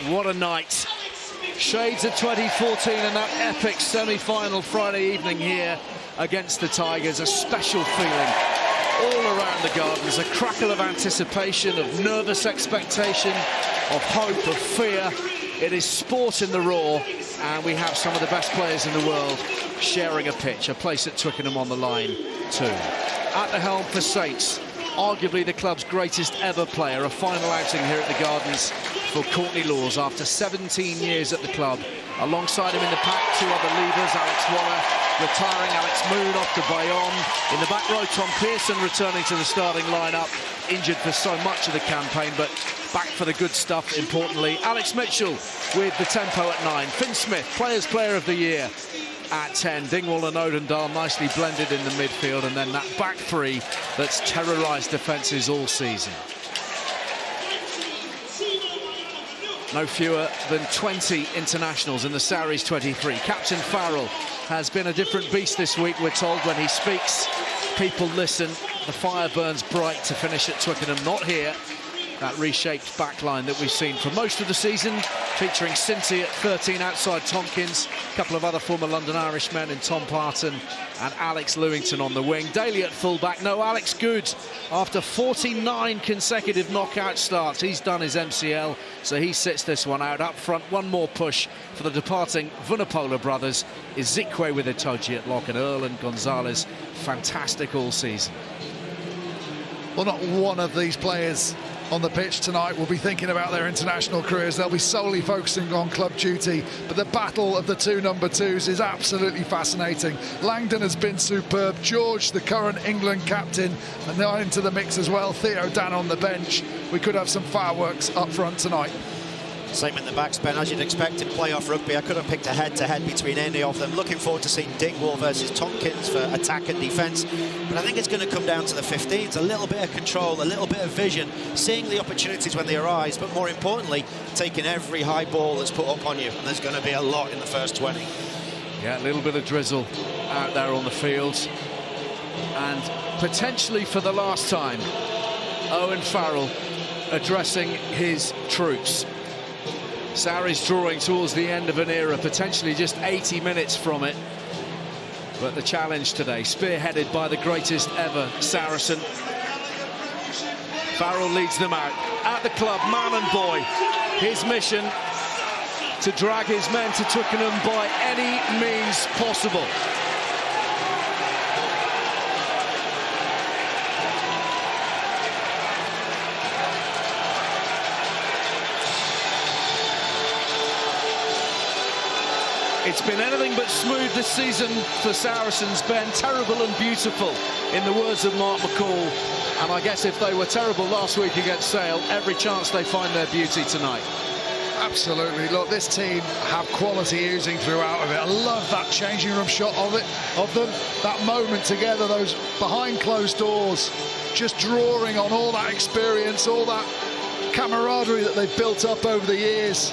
What a night. Shades of 2014 and that epic semi-final Friday evening here against the Tigers. A special feeling all around the Gardens. A crackle of anticipation, of nervous expectation, of hope, of fear. It is sport in the raw, and we have some of the best players in the world sharing a pitch. A place at Twickenham on the line too. At the helm for Saints, arguably the club's greatest ever player. A final outing here at the Gardens for Courtney Lawes after 17 years at the club. Alongside him in the pack, two other leaders, Alex Waller retiring, Alex Moon off to Bayonne. In the back row, Tom Pearson returning to the starting lineup, injured for so much of the campaign, but back for the good stuff, importantly. Alex Mitchell with the tempo at 9. Finn Smith, Players' Player of the Year at 10. Dingwall and Odendaal nicely blended in the midfield, and then that back three that's terrorised defences all season. No fewer than 20 internationals in the Sarries 23. Captain Farrell has been a different beast this week, we're told. When he speaks, people listen. The fire burns bright to finish at Twickenham. Not here. That reshaped backline that we've seen for most of the season, featuring Cincy at 13 outside Tompkins, a couple of other former London Irishmen in Tom Parton and Alex Lewington on the wing. Daly at fullback. No Alex Good after 49 consecutive knockout starts. He's done his MCL, so he sits this one out. Up front, one more push for the departing Vunipola brothers. Ezekwe with Itoji at lock, and Earl and Gonzalez fantastic all season. Well, not one of these players on the pitch tonight will be thinking about their international careers. They'll be solely focusing on club duty, but the battle of the two number twos is absolutely fascinating. Langdon has been superb. George, the current England captain, and now into the mix as well. Theo Dan on the bench. We could have some fireworks up front tonight. Same in the backs, Ben, as you'd expect in playoff rugby. I could have picked a head-to-head between any of them. Looking forward to seeing Dingwall versus Tompkins for attack and defence. But I think it's going to come down to the 15s. A little bit of control, a little bit of vision, seeing the opportunities when they arise, but more importantly, taking every high ball that's put up on you. And there's going to be a lot in the first 20. Yeah, a little bit of drizzle out there on the field. And potentially for the last time, Owen Farrell addressing his troops. Sarries drawing towards the end of an era, potentially just 80 minutes from it. But the challenge today, spearheaded by the greatest ever Saracen. Farrell leads them out. At the club, man and boy, his mission to drag his men to Twickenham by any means possible. It's been anything but smooth this season for Saracens, Ben. Terrible and beautiful, in the words of Mark McCall. And I guess if they were terrible last week against Sale, every chance they find their beauty tonight. Absolutely. Look, this team have quality oozing throughout of it. I love that changing room shot of them. That moment together, those behind closed doors, just drawing on all that experience, all that camaraderie that they've built up over the years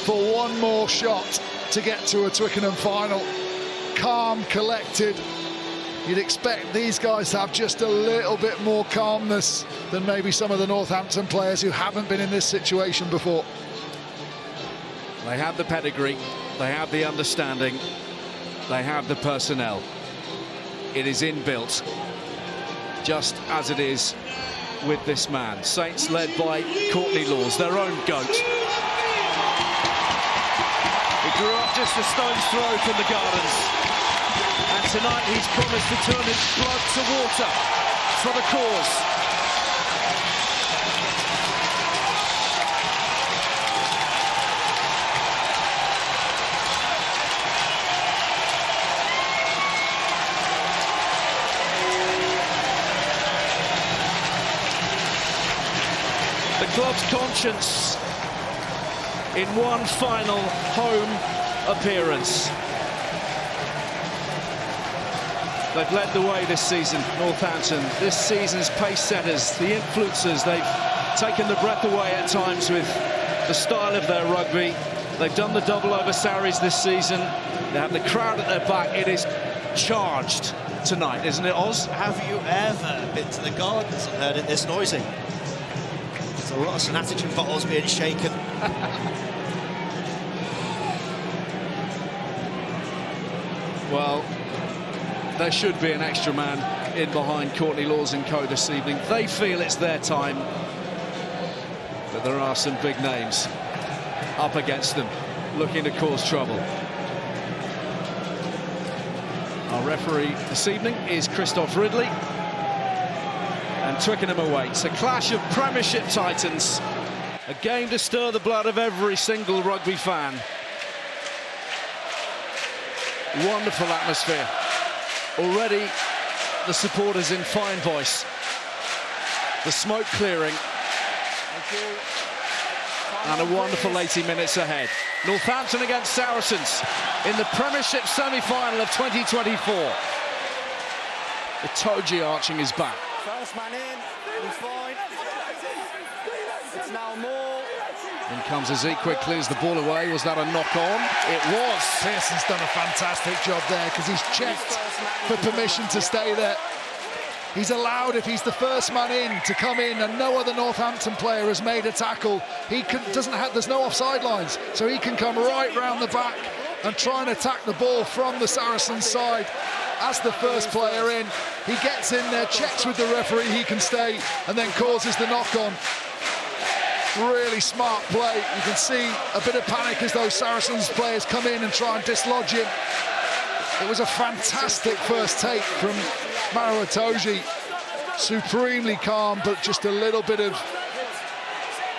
for one more shot to get to a Twickenham final. Calm, collected. You'd expect these guys to have just a little bit more calmness than maybe some of the Northampton players who haven't been in this situation before. They have the pedigree, they have the understanding, they have the personnel. It is inbuilt, just as it is with this man. Saints led by Courtney Lawes, their own goat. He grew up just a stone's throw from the Gardens, and tonight he's promised to turn his blood to water for the cause. The club's conscience in one final home appearance. They've led the way this season, Northampton. This season's pace setters, the influencers, they've taken the breath away at times with the style of their rugby. They've done the double over Sarries this season. They have the crowd at their back. It is charged tonight, isn't it, Oz? Have you ever been to the Gardens and heard it this noisy? There's a lot of St Attichan bottles being shaken. Well, there should be an extra man in behind Courtney Laws and co this evening. They feel it's their time, but there are some big names up against them, looking to cause trouble. Our referee this evening is Christoph Ridley, and Twickenham away. It's a clash of Premiership titans, a game to stir the blood of every single rugby fan. Wonderful atmosphere. Already the supporters in fine voice. The smoke clearing. And a wonderful 80 minutes ahead. Northampton against Saracens in the Premiership semi-final of 2024. The Toji arching is back. First man in, he's fine. It's now more. In comes Ezekwe, clears the ball away. Was that a knock-on? It was. Pearson's done a fantastic job there because he's checked for permission to stay there. He's allowed, if he's the first man in, to come in, and no other Northampton player has made a tackle. There's no offside lines, so he can come right round the back and try and attack the ball from the Saracens side. As the first player in, he gets in there, checks with the referee he can stay, and then causes the knock-on. Really smart play. You can see a bit of panic as those Saracens players come in and try and dislodge him. It was a fantastic first take from Maro Itoje. Supremely calm, but just a little bit of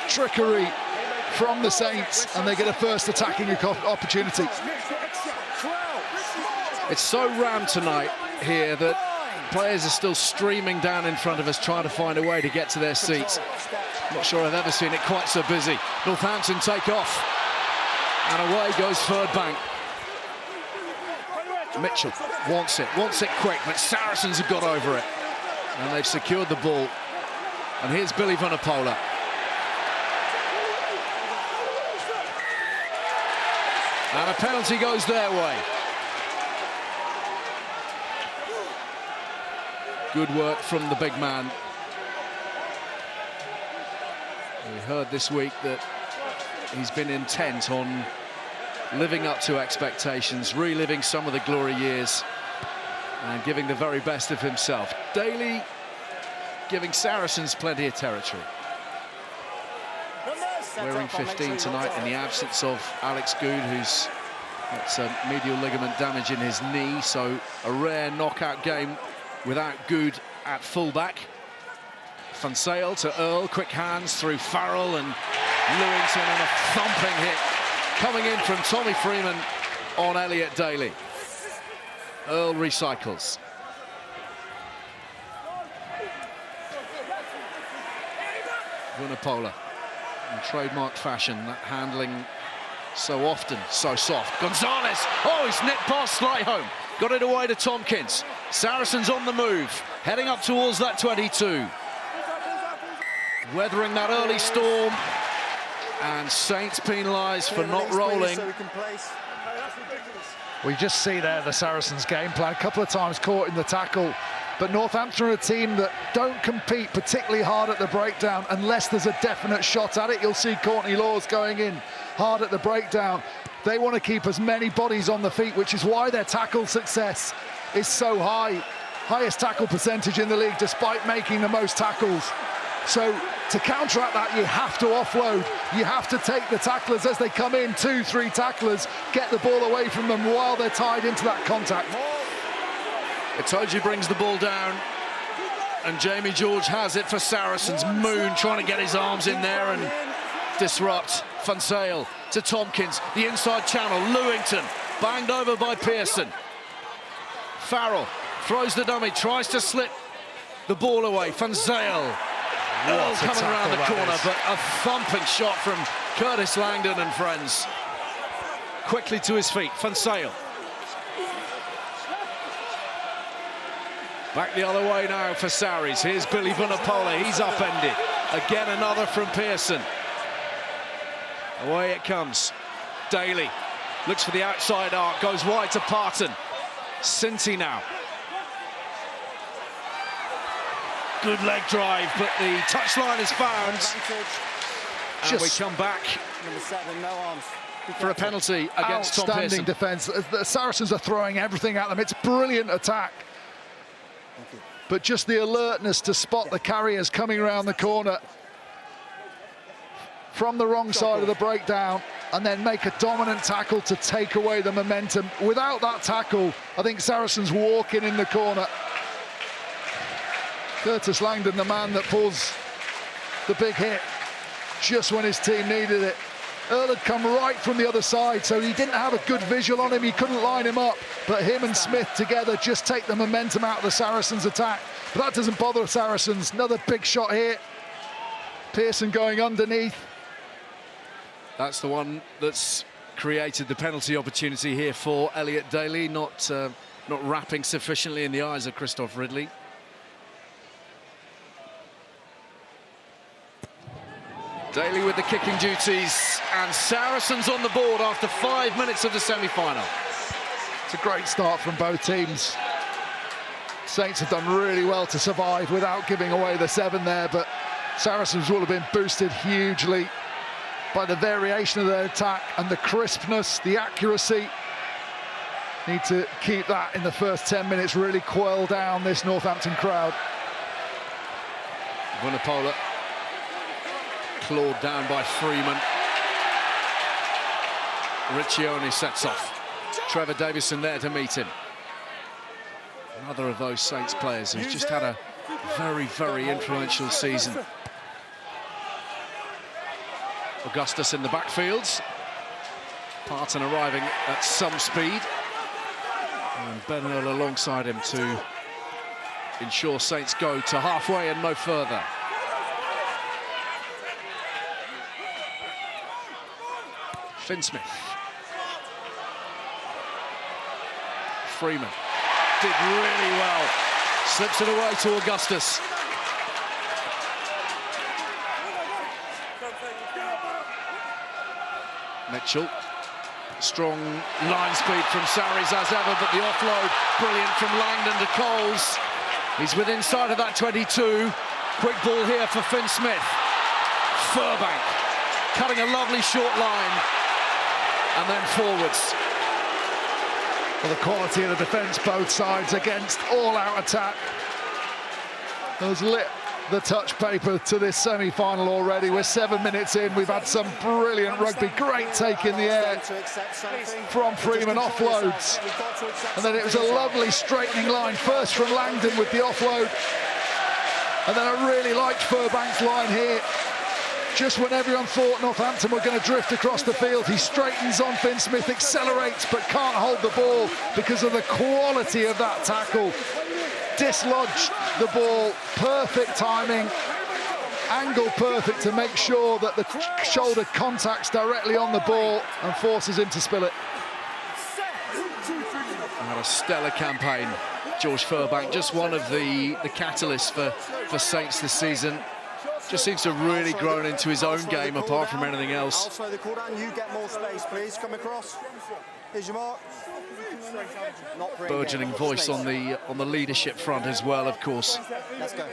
trickery from the Saints, and they get a first attacking opportunity. It's so rammed tonight here that players are still streaming down in front of us, trying to find a way to get to their seats. Not sure I've ever seen it quite so busy. Northampton take off, and away goes Third Bank. Mitchell wants it quick, but Saracens have got over it, and they've secured the ball. And here's Billy Vunipola. And a penalty goes their way. Good work from the big man. We heard this week that he's been intent on living up to expectations, reliving some of the glory years, and giving the very best of himself. Daly giving Saracens plenty of territory. Wearing 15 tonight in the absence of Alex Good, who's got some medial ligament damage in his knee, so a rare knockout game without Good at fullback. Funsale to Earl, quick hands through Farrell and Lewington, and a thumping hit coming in from Tommy Freeman on Elliot Daly. Earl recycles. Vunipola in trademark fashion, that handling so often, so soft. Gonzalez, oh, he's nipped past Slightholme, got it away to Tompkins. Saracens on the move, heading up towards that 22. Weathering that early storm, and Saints penalised for not rolling. We just see there the Saracens game plan, a couple of times caught in the tackle, but Northampton are a team that don't compete particularly hard at the breakdown unless there's a definite shot at it. You'll see Courtney Laws going in hard at the breakdown. They want to keep as many bodies on the feet, which is why their tackle success is so high. Highest tackle percentage in the league despite making the most tackles. So to counteract that, you have to offload. You have to take the tacklers as they come in, 2-3 tacklers, get the ball away from them while they're tied into that contact. Itoje brings the ball down, and Jamie George has it for Saracens. Moon trying to get his arms in there and disrupt. Funsale to Tompkins, the inside channel. Lewington banged over by Pearson. Farrell throws the dummy, tries to slip the ball away. Funsale. Earl coming around the corner, but a thumping shot from Curtis Langdon and friends. Quickly to his feet, Funsale. Back the other way now for Sarries. Here's Billy Vunipola, he's upended. Again, another from Pearson. Away it comes. Daly looks for the outside arc, goes wide to Parton. Cinty now. Good leg drive, but the touchline is found. And we come back Number 7, no arms. for a penalty against Tom Outstanding Pearson. defence. The Saracens are throwing everything at them. It's brilliant attack. But just the alertness to spot the carriers coming around the corner from the wrong side of the breakdown and then make a dominant tackle to take away the momentum. Without that tackle, I think Saracens walking in the corner. Curtis Langdon, the man that pulls the big hit just when his team needed it. Earl had come right from the other side, so he didn't have a good visual on him. He couldn't line him up, but him and Smith together just take the momentum out of the Saracens' attack. But that doesn't bother the Saracens. Another big shot here. Pearson going underneath. That's the one that's created the penalty opportunity here for Elliot Daly, not wrapping sufficiently in the eyes of Christoph Ridley. Daly with the kicking duties, and Saracens on the board after 5 minutes of the semi-final. It's a great start from both teams. Saints have done really well to survive without giving away the 7 there, but Saracens will have been boosted hugely by the variation of their attack and the crispness, the accuracy. Need to keep that in the first 10 minutes, really quell down this Northampton crowd. Vunipola clawed down by Freeman. Riccione sets off. Trevor Davison there to meet him. Another of those Saints players who's just had a very, very influential season. Augustus in the backfields. Parton arriving at some speed. And Ben Earl alongside him to ensure Saints go to halfway and no further. Finsmith. Freeman did really well. Slips it away to Augustus. Mitchell. Strong line speed from Sarries as ever, but the offload brilliant from Langdon to Coles. He's within sight of that 22. Quick ball here for Finsmith. Furbank cutting a lovely short line and then forwards. Well, the quality of the defence both sides against all-out attack has lit the touch paper to this semi-final already. We're 7 minutes in. We've had some brilliant rugby. Great take in the air from Freeman, offloads. And then it was a lovely straightening line, first from Langdon with the offload. And then I really liked Furbank's line here. Just when everyone thought Northampton were going to drift across the field, he straightens on Finsmith, accelerates, but can't hold the ball because of the quality of that tackle. Dislodged the ball, perfect timing, angle perfect to make sure that the shoulder contacts directly on the ball and forces him to spill it. Had a stellar campaign, George Furbank, just one of the catalysts for Saints this season. Just seems to have really grown into his own game apart from anything else. You get more space, please. Come across. Here's your mark. Burgeoning voice on the leadership front as well, of course. Let's go.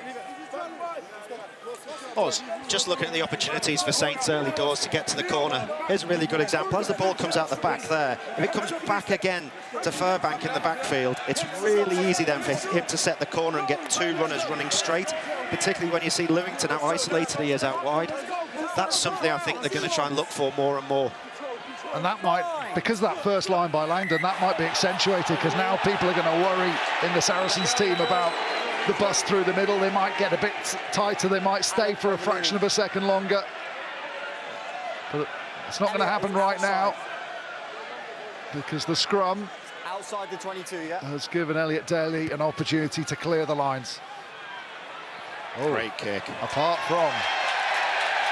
Oz, just looking at the opportunities for Saints early doors to get to the corner. Here's a really good example. As the ball comes out the back there, if it comes back again to Furbank in the backfield, it's really easy then for him to set the corner and get 2 runners running straight, particularly when you see Lewington how isolated he is out wide. That's something I think they're going to try and look for more and more. And that might, because of that first line by Langdon, that might be accentuated because now people are going to worry in the Saracens team about the bust through the middle. They might get a bit tighter, they might stay for a fraction of a second longer. But it's not going to happen right now because the scrum Outside the 22, yeah. has given Elliot Daly an opportunity to clear the lines. Great kick. Apart from,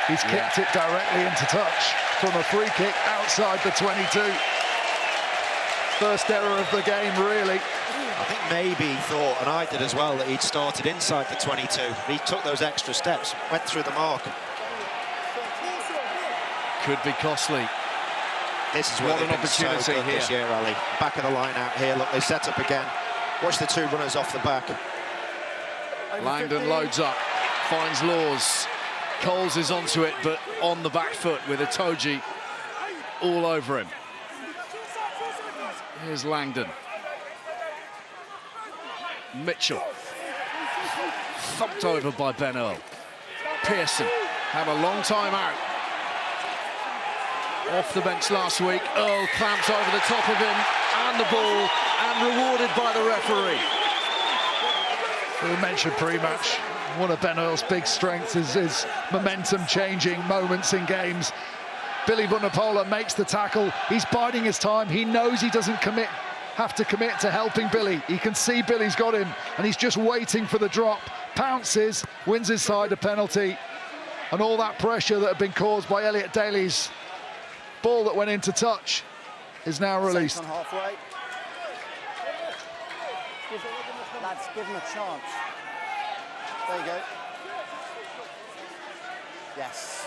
he's kicked it directly into touch from a free kick outside the 22. First error of the game, really. I think maybe he thought, and I did as well, that he'd started inside the 22. He took those extra steps, went through the mark. Could be costly. This is where they've been so good this year, Ali. Back of the line out here. Look, they set up again. Watch the 2 runners off the back. Langdon loads up, finds Laws. Coles is onto it, but on the back foot with Itoje all over him. Here's Langdon. Mitchell. Thumped over by Ben Earl. Pearson had a long time out. Off the bench last week, Earl clamps over the top of him and the ball, and rewarded by the referee. We mentioned pre-match. One of Ben Earl's big strengths is his momentum-changing moments in games. Billy Vunipola makes the tackle. He's biding his time. He knows he doesn't have to commit to helping Billy. He can see Billy's got him, and he's just waiting for the drop. Pounces, wins his side a penalty, and all that pressure that had been caused by Elliot Daly's ball that went into touch is now released. On halfway. Lads, give him a chance. There you go. Yes.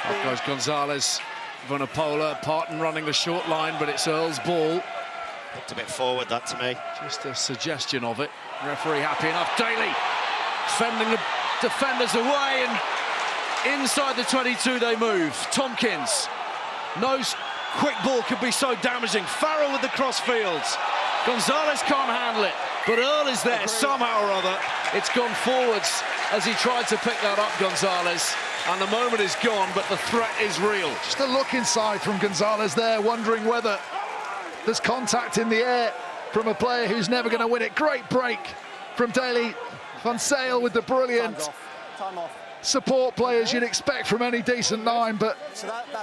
Up goes Gonzalez. Vunipola, Parton running the short line, but it's Earl's ball. Looked a bit forward, that to me. Just a suggestion of it. Referee happy enough. Daly fending the defenders away, and inside the 22 they move. Tompkins. No quick ball could be so damaging. Farrell with the cross fields. Gonzalez can't handle it, but Earl is there somehow or other. It's gone forwards as he tried to pick that up, Gonzalez. And the moment is gone, but the threat is real. Just a look inside from Gonzalez there, wondering whether there's contact in the air from a player who's never going to win it. Great break from Daly. Van Sale with the brilliant support players you'd expect from any decent nine, but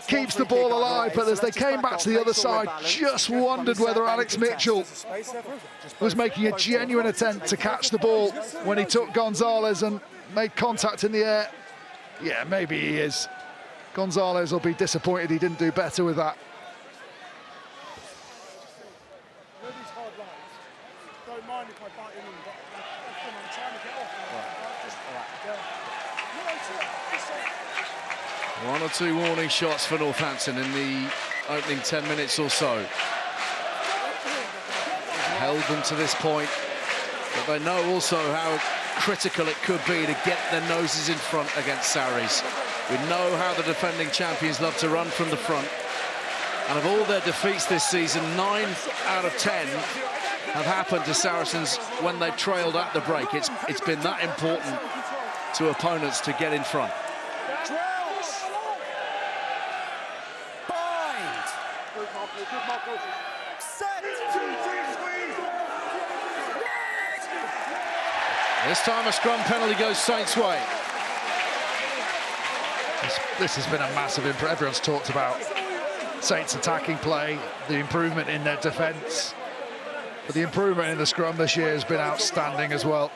keeps the ball alive. But as they came back to the other side, just wondered whether Alex Mitchell was making a genuine attempt to catch the ball when he took Gonzalez and made contact in the air. Yeah, maybe he is. Gonzalez will be disappointed he didn't do better with that. Don't mind if I bite in, but I'm trying to get off. One or two warning shots for Northampton in the opening 10 minutes or so. Held them to this point, but they know also how critical it could be to get their noses in front against Sarries. We know how the defending champions love to run from the front. And of all their defeats this season, 9 out of 10 have happened to Saracens when they've trailed at the break. It's been that important to opponents to get in front. This time a scrum penalty goes Saints' way. This has been a massive improvement. Everyone's talked about Saints' attacking play, the improvement in their defence. But the improvement in the scrum this year has been outstanding as well.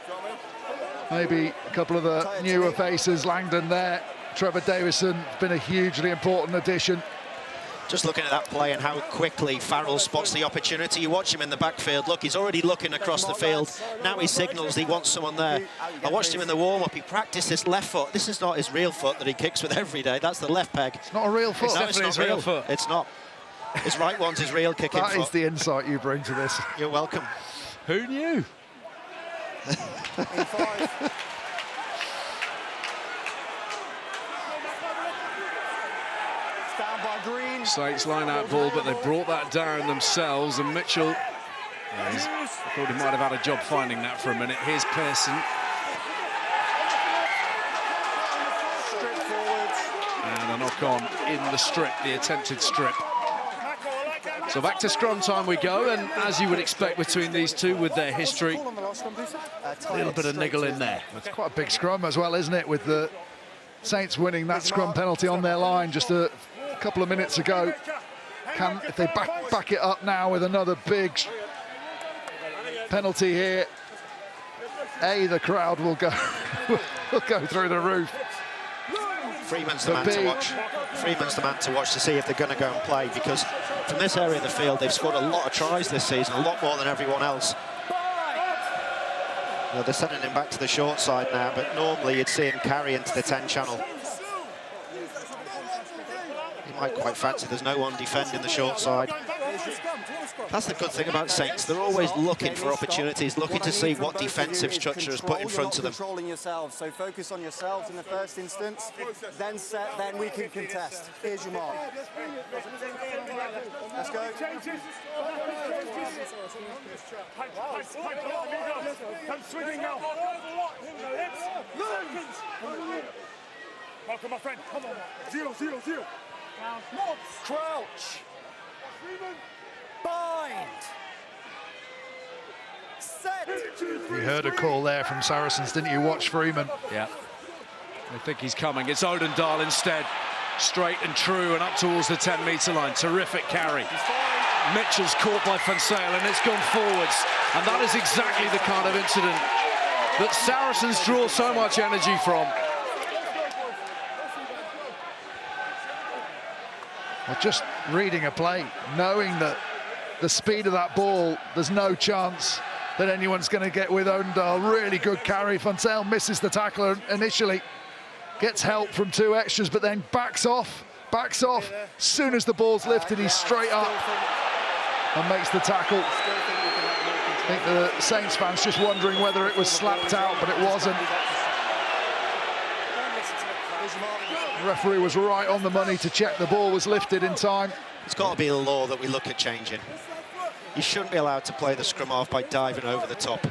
Maybe a couple of the newer faces, Langdon there, Trevor Davison, been a hugely important addition. Just looking at that play and how quickly Farrell spots the opportunity. You watch him in the backfield. Look, he's already looking across the field. Now he signals he wants someone there. I watched him in the warm-up. He practiced this left foot. This is not his real foot that he kicks with every day. That's the left peg. It's not a real foot. No, it's not real foot. It's not. His right one's his real kicking foot. That is the insight you bring to this. You're welcome. Who knew? Saints line-out ball, but they brought that down themselves, and Mitchell, I thought he might have had a job finding that for a minute. Here's Pearson. And a knock-on in the strip, the attempted strip. So back to scrum time we go, and as you would expect between these two with their history, a little bit of niggle in there. It's quite a big scrum as well, isn't it, with the Saints winning that scrum penalty on their line just a couple of minutes ago. If they back it up now with another big penalty here, the crowd will go will go through the roof. Freeman's the man to watch. Freeman's the man to watch to see if they're going to go and play, because from this area of the field they've scored a lot of tries this season, a lot more than everyone else. Well, they're sending him back to the short side now, but normally you'd see him carry into the 10 channel. He might quite fancy there's no one defending the short side. That's the good thing about Saints. They're always looking for opportunities, looking to see what defensive structure is put in front of them. Controlling yourselves, so focus on yourselves in the first instance, then set, then we can contest. Here's your mark. Let's go. Come swinging now. Welcome, my friend. Come on. 0-0-0. Crouch. Bind. Set. You heard a call there from Saracens, didn't you? Watch Freeman. Yeah. I think he's coming. It's Odendaal instead. Straight and true and up towards the 10-metre line. Terrific carry. Mitchell's caught by Fonsale and it's gone forwards. And that is exactly the kind of incident that Saracens draw so much energy from. Well, just reading a play, knowing that the speed of that ball, there's no chance that anyone's going to get with Odendaal. Really good carry. Fonsale misses the tackler initially, gets help from two extras, but then backs off. As soon as the ball's lifted, he's straight up and makes the tackle. I think the Saints fans just wondering whether it was slapped out, but it wasn't. The referee was right on the money to check the ball was lifted in time. It's got to be the law that we look at changing. You shouldn't be allowed to play the scrum off by diving over the top.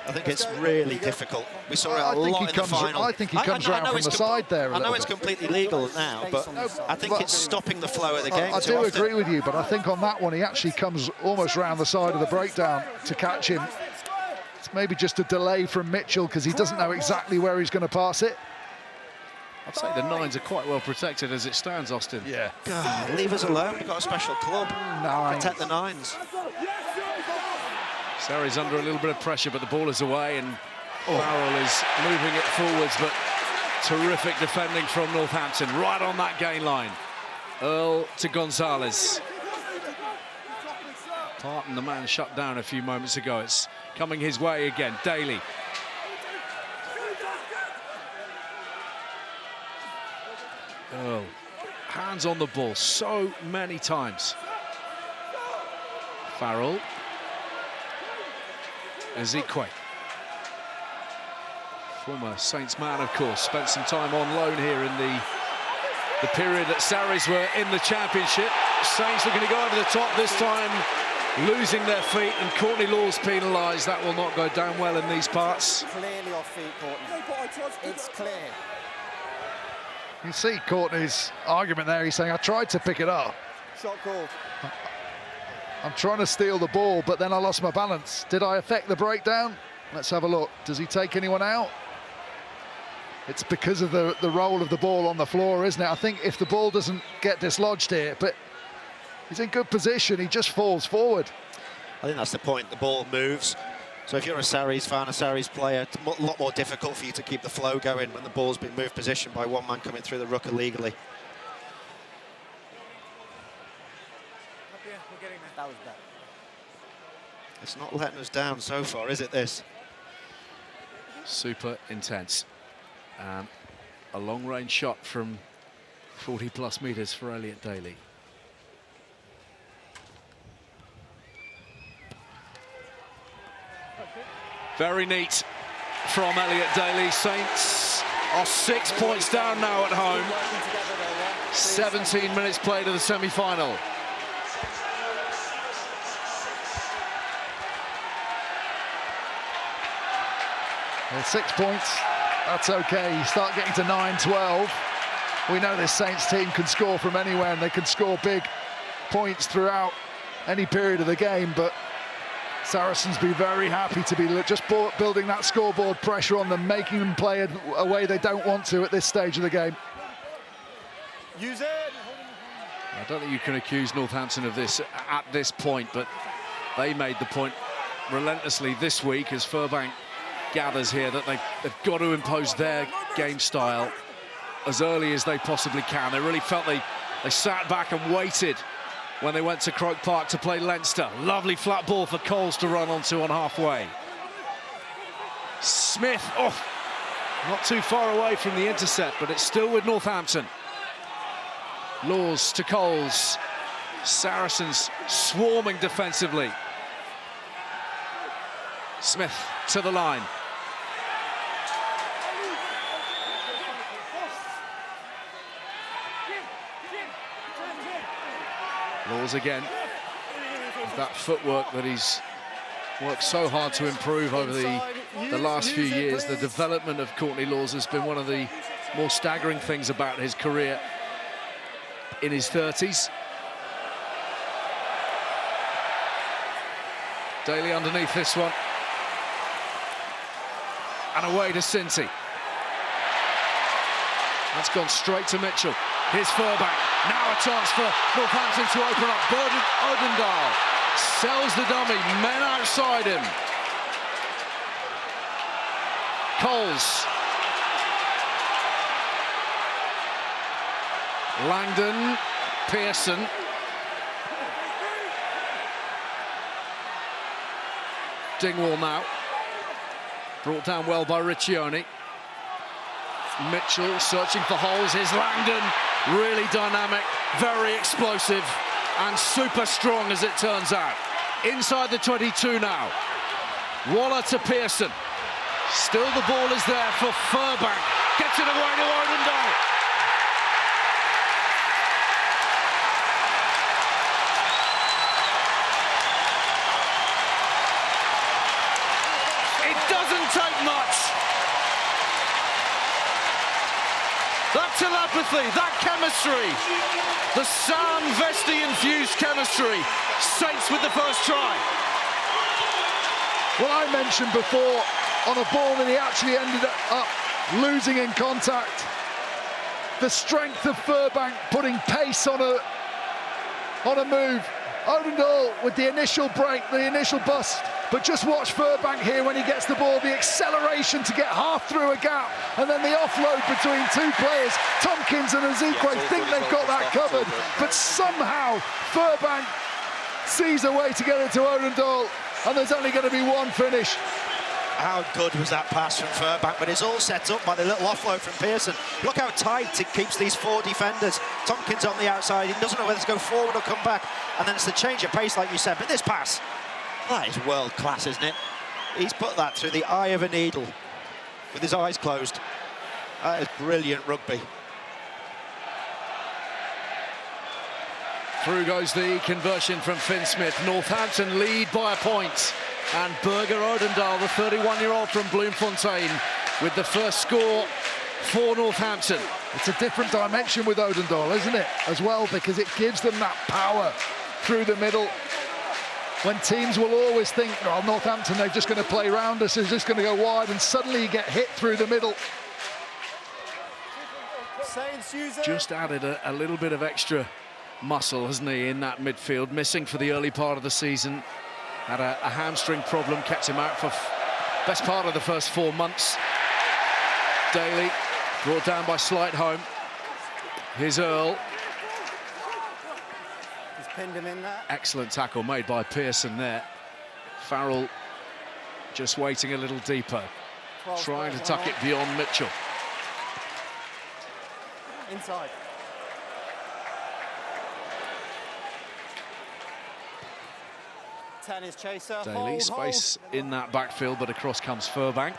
I think it's really difficult. We saw it a lot in the final. I think he comes round from the side there. I know it's completely legal now, but I think it's stopping the flow of the game. I do agree with you, but I think on that one he actually comes almost round the side of the breakdown to catch him. It's maybe just a delay from Mitchell because he doesn't know exactly where he's going to pass it. I'd say the nines are quite well protected as it stands, Austin. Yeah. God, leave us alone. We've got a special club. Protect the nines. Sarri's under a little bit of pressure, but the ball is away and Farrell is moving it forwards, but terrific defending from Northampton, right on that gain line. Earl to Gonzalez. Parton, the man shut down a few moments ago. It's coming his way again. Daly. Earl, hands on the ball so many times. Farrell. Ezekwe. Former Saints man, of course, spent some time on loan here in the period that Sarries were in the Championship. Saints looking to go over the top this time, losing their feet, and Courtney Law's penalised. That will not go down well in these parts. Clearly off feet, Courtney. It's clear. You see Courtney's argument there. He's saying, I tried to pick it up. Shot called. I'm trying to steal the ball, but then I lost my balance. Did I affect the breakdown? Let's have a look. Does he take anyone out? It's because of the roll of the ball on the floor, isn't it? I think if the ball doesn't get dislodged here, but he's in good position, he just falls forward. I think that's the point. The ball moves. So if you're a Sarries fan, a Sarries player, it's a lot more difficult for you to keep the flow going when the ball's been moved position by one man coming through the ruck illegally. That was better. It's not letting us down so far, is it, this? Super intense. A long-range shot from 40+ metres for Elliot Daly. Very neat from Elliot Daly. Saints are 6 points down now at home. 17 minutes played of the semi-final. Well, 6 points, that's okay. You start getting to 9-12. We know this Saints team can score from anywhere and they can score big points throughout any period of the game, but Saracens be very happy to be just building that scoreboard pressure on them, making them play a way they don't want to at this stage of the game. Use it! I don't think you can accuse Northampton of this at this point, but they made the point relentlessly this week as Furbank gathers here that they've got to impose their game style as early as they possibly can. They really felt they sat back and waited when they went to Croke Park to play Leinster. Lovely flat ball for Coles to run onto on halfway. Smith, not too far away from the intercept, but it's still with Northampton. Laws to Coles. Saracens swarming defensively. Smith to the line. Laws again. That footwork that he's worked so hard to improve over the last few years. The development of Courtney Laws has been one of the more staggering things about his career in his 30s. Daly underneath this one. And away to Cincy. That's gone straight to Mitchell. Here's Furbank. Now a chance for Northampton to open up. Odendaal sells the dummy. Men outside him. Coles. Langdon. Pearson. Dingwall now. Brought down well by Riccioni. Mitchell searching for holes. Here's Langdon. Really dynamic, very explosive, and super strong as it turns out. Inside the 22 now. Waller to Pearson. Still the ball is there for Furbank. Gets it away to Odendaal. It doesn't take much. That telepathy, that chemistry, the Sam Vesti-infused chemistry, Saints with the first try. Well, I mentioned before, on a ball that he actually ended up losing in contact, the strength of Furbank putting pace on a move. Odendaal with the initial break, the initial bust, but just watch Furbank here when he gets the ball, the acceleration to get half through a gap, and then the offload between two players. Tompkins and Ezekwe think they've got that covered, but somehow Furbank sees a way to get it to Odendaal, and there's only going to be one finish. How good was that pass from Furbank, but it's all set up by the little offload from Pearson. Look how tight it keeps these four defenders. Tompkins on the outside, he doesn't know whether to go forward or come back, and then it's the change of pace like you said, but this pass, that is world class, isn't it? He's put that through the eye of a needle with his eyes closed. That is brilliant rugby. Through goes the conversion from Finn Smith. Northampton lead by a point. And Berger Odendaal, the 31-year-old from Bloemfontein, with the first score for Northampton. It's a different dimension with Odendaal, isn't it, as well, because it gives them that power through the middle. When teams will always think, oh, Northampton, they're just going to play round us, they're just going to go wide, and suddenly you get hit through the middle. Just added a little bit of extra muscle, hasn't he, in that midfield, missing for the early part of the season. Had a hamstring problem, kept him out for best part of the first 4 months. Daly brought down by Slightholme. Here's Earl. He's pinned him in there. Excellent tackle made by Pearson there. Farrell just waiting a little deeper, trying to tuck it beyond Mitchell. Inside. Is chaser. Daly, space in that backfield, but across comes Furbank.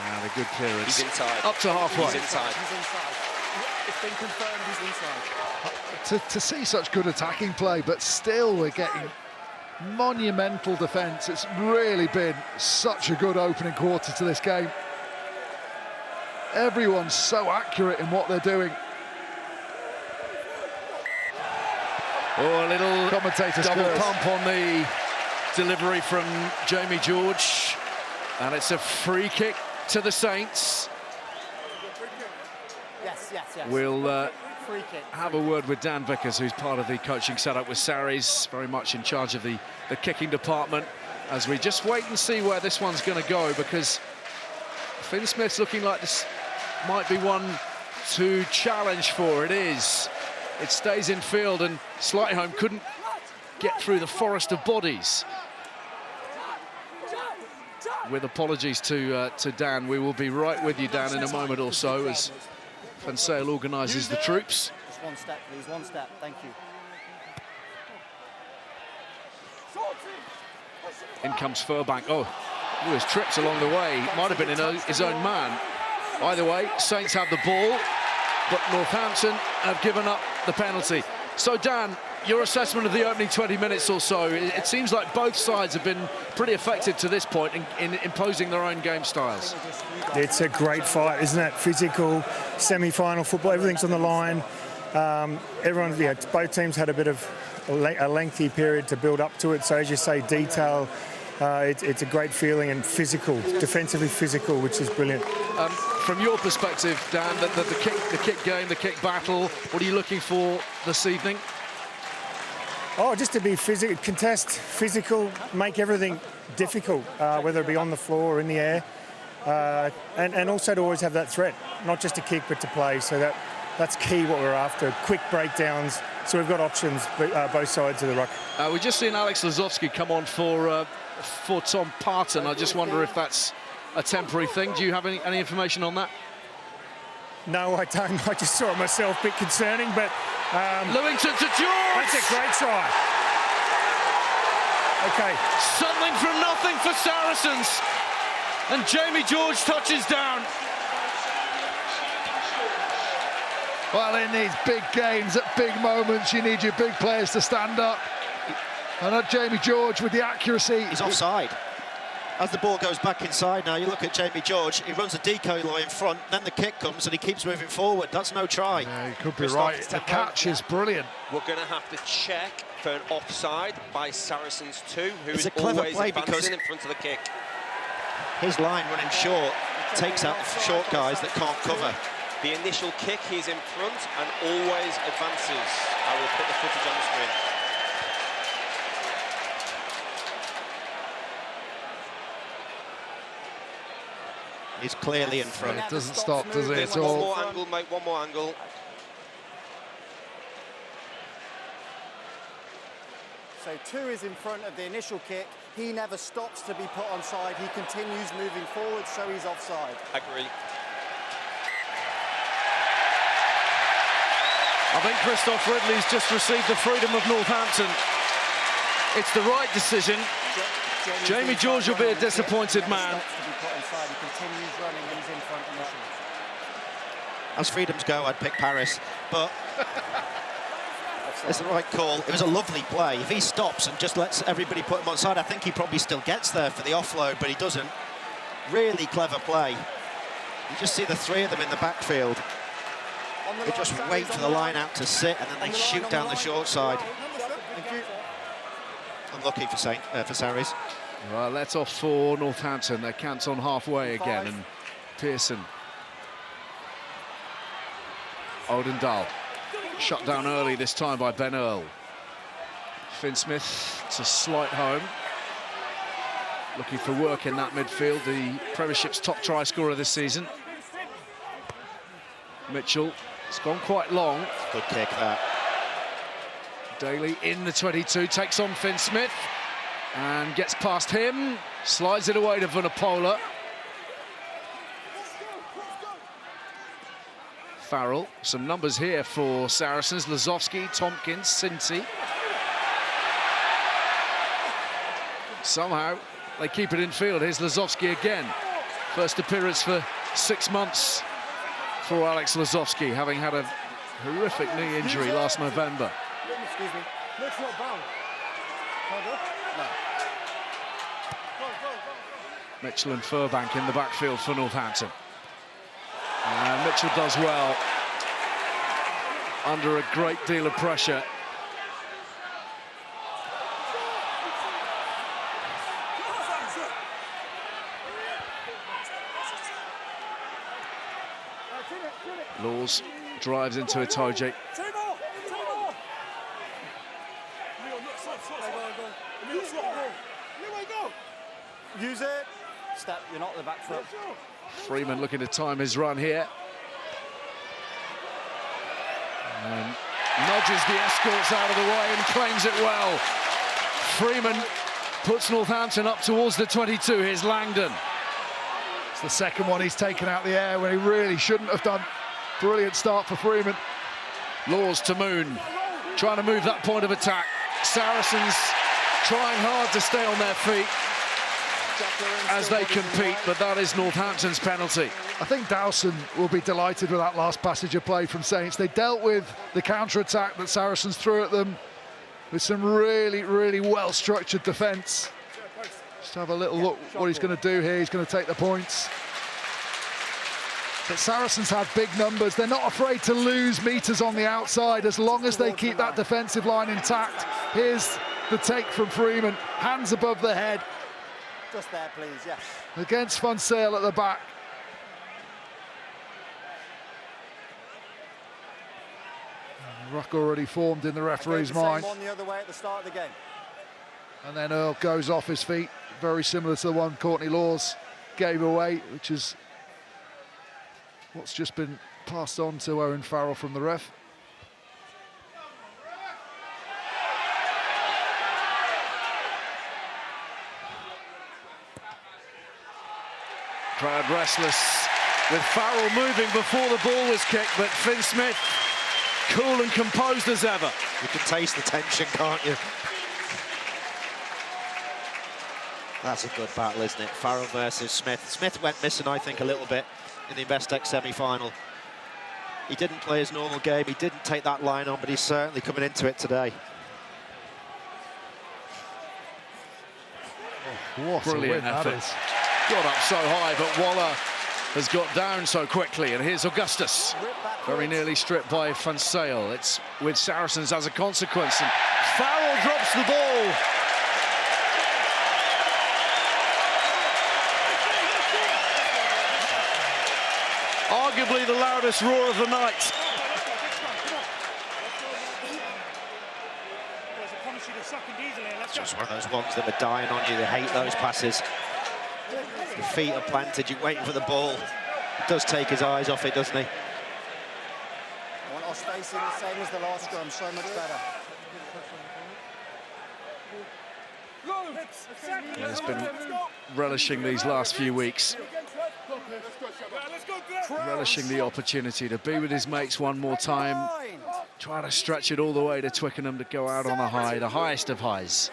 And a good clearance. He's inside. Up to halfway. He's inside. He's inside. It's been confirmed he's inside. To see such good attacking play, but still we're getting monumental defence. It's really been such a good opening quarter to this game. Everyone's so accurate in what they're doing. Oh, a little Commentator's double curse. pump on the delivery from Jamie George. And it's a free kick to the Saints. Yes. We'll Free kick. have a word with Dan Vickers, who's part of the coaching setup with Sarries, very much in charge of the kicking department, as we just wait and see where this one's going to go, because Finn Smith's looking like this might be one to challenge for. It is. It stays in field, and Slightholme couldn't get through the forest of bodies. With apologies to Dan, we will be right with you, Dan, in a moment or so, as Van Sale organises the troops. One step, please, one step. Thank you. In comes Furbank. Oh, Lewis trips along the way. Might have been in his own man. Either way, Saints have the ball, but Northampton have given up the penalty. So, Dan, your assessment of the opening 20 minutes or so, it seems like both sides have been pretty effective to this point in imposing their own game styles. It's a great fight, isn't it? Physical, semi-final football, everything's on the line. Both teams had a bit of a lengthy period to build up to it. So, as you say, detail, it's a great feeling, and physical, defensively physical, which is brilliant. From your perspective, Dan, the kick game, the kick battle, what are you looking for this evening? Oh, just to be physical, contest, physical, make everything difficult, whether it be on the floor or in the air, and also to always have that threat, not just to kick but to play. So that's key, what we're after. Quick breakdowns, so we've got options both sides of the ruck. We've just seen Alex Lazowski come on for Tom Parton. I just wonder if that's a temporary thing. Do you have any information on that? No, I don't. I just saw it myself, a bit concerning, but... Lewington to George! That's a great try. OK. Something from nothing for Saracens. And Jamie George touches down. Well, in these big games, at big moments, you need your big players to stand up. And Jamie George with the accuracy. He's offside. As the ball goes back inside now, you look at Jamie George, he runs a decoy line in front, then the kick comes and he keeps moving forward. That's no try. Yeah, you could be right. The catch is brilliant. We're going to have to check for an offside by Saracens 2, who It's is a clever always play because advancing in front of the kick. His line running short takes out the short guys that can't cover. The initial kick, he's in front and always advances. I will put the footage on the screen. He's clearly in front. It doesn't stop, does it, at One all? more angle, mate, one more angle. So 2 is in front of the initial kick. He never stops to be put onside. He continues moving forward, so he's offside. Agree. I think Christoph Ridley's just received the freedom of Northampton. It's the right decision. Jamie George will be a disappointed man. As freedoms go, I'd pick Paris, but it's the right call. It was a lovely play. If he stops and just lets everybody put him onside, I think he probably still gets there for the offload, but he doesn't. Really clever play. You just see the 3 of them in the backfield. They just wait for the line out to sit, and then they shoot down the short side. Unlucky for Sarries. Well, that's off for Northampton. Their camp's on halfway again, and Pearson. Odendaal shut down early this time by Ben Earl. Finn Smith to slight home. Looking for work in that midfield, the Premiership's top try scorer this season. Mitchell, it's gone quite long. Good kick, that. Daly in the 22, takes on Finn Smith and gets past him, slides it away to Vunipola. Farrell, some numbers here for Saracens. Lazowski, Tompkins, Cinti. Somehow they keep it in field. Here's Lazowski again. First appearance for 6 months for Alex Lazowski, having had a horrific knee injury last November. Excuse me. Let's not bound. No. Mitchell and Furbank in the backfield for Northampton. And Mitchell does well under a great deal of pressure. Laws drives into Itoje. Use it. Step, you're not at the back foot. Freeman looking to time his run here. And nudges the escorts out of the way and claims it well. Freeman puts Northampton up towards the 22. Here's Langdon. It's the second one he's taken out the air when he really shouldn't have done. Brilliant start for Freeman. Laws to Moon, trying to move that point of attack. Saracens trying hard to stay on their feet as they compete, but that is Northampton's penalty. I think Dowson will be delighted with that last passage of play from Saints. They dealt with the counter-attack that Saracens threw at them with some really, really well-structured defence. Just have a little look what he's going to do here. He's going to take the points. But Saracens have big numbers. They're not afraid to lose metres on the outside as long as they keep that defensive line intact. Here's the take from Freeman, hands above the head. Just there, please, yes. Against Fonsale at the back. Ruck already formed in the referee's mind. One the other way at the start of the game. And then Earl goes off his feet, very similar to the one Courtney Laws gave away, which is what's just been passed on to Owen Farrell from the ref. Crowd restless, with Farrell moving before the ball was kicked, but Finn Smith cool and composed as ever. You can taste the tension, can't you? That's a good battle, isn't it? Farrell versus Smith. Smith went missing, I think, a little bit in the Investec semi-final. He didn't play his normal game, he didn't take that line on, but he's certainly coming into it today. Oh, what brilliant effort. Got up so high, but Waller has got down so quickly. And here's Augustus, very nearly stripped by Fonsale. It's with Saracens as a consequence. And Farrell drops the ball. Arguably the loudest roar of the night. It's just one of those ones that are dying on you. They hate those passes. The feet are planted, you're waiting for the ball. He does take his eyes off it, doesn't he? I want our spacing the same as the last scrum, so much better. He's been relishing these last few weeks. Relishing the opportunity to be with his mates one more time. Try to stretch it all the way to Twickenham to go out on a high, the highest of highs.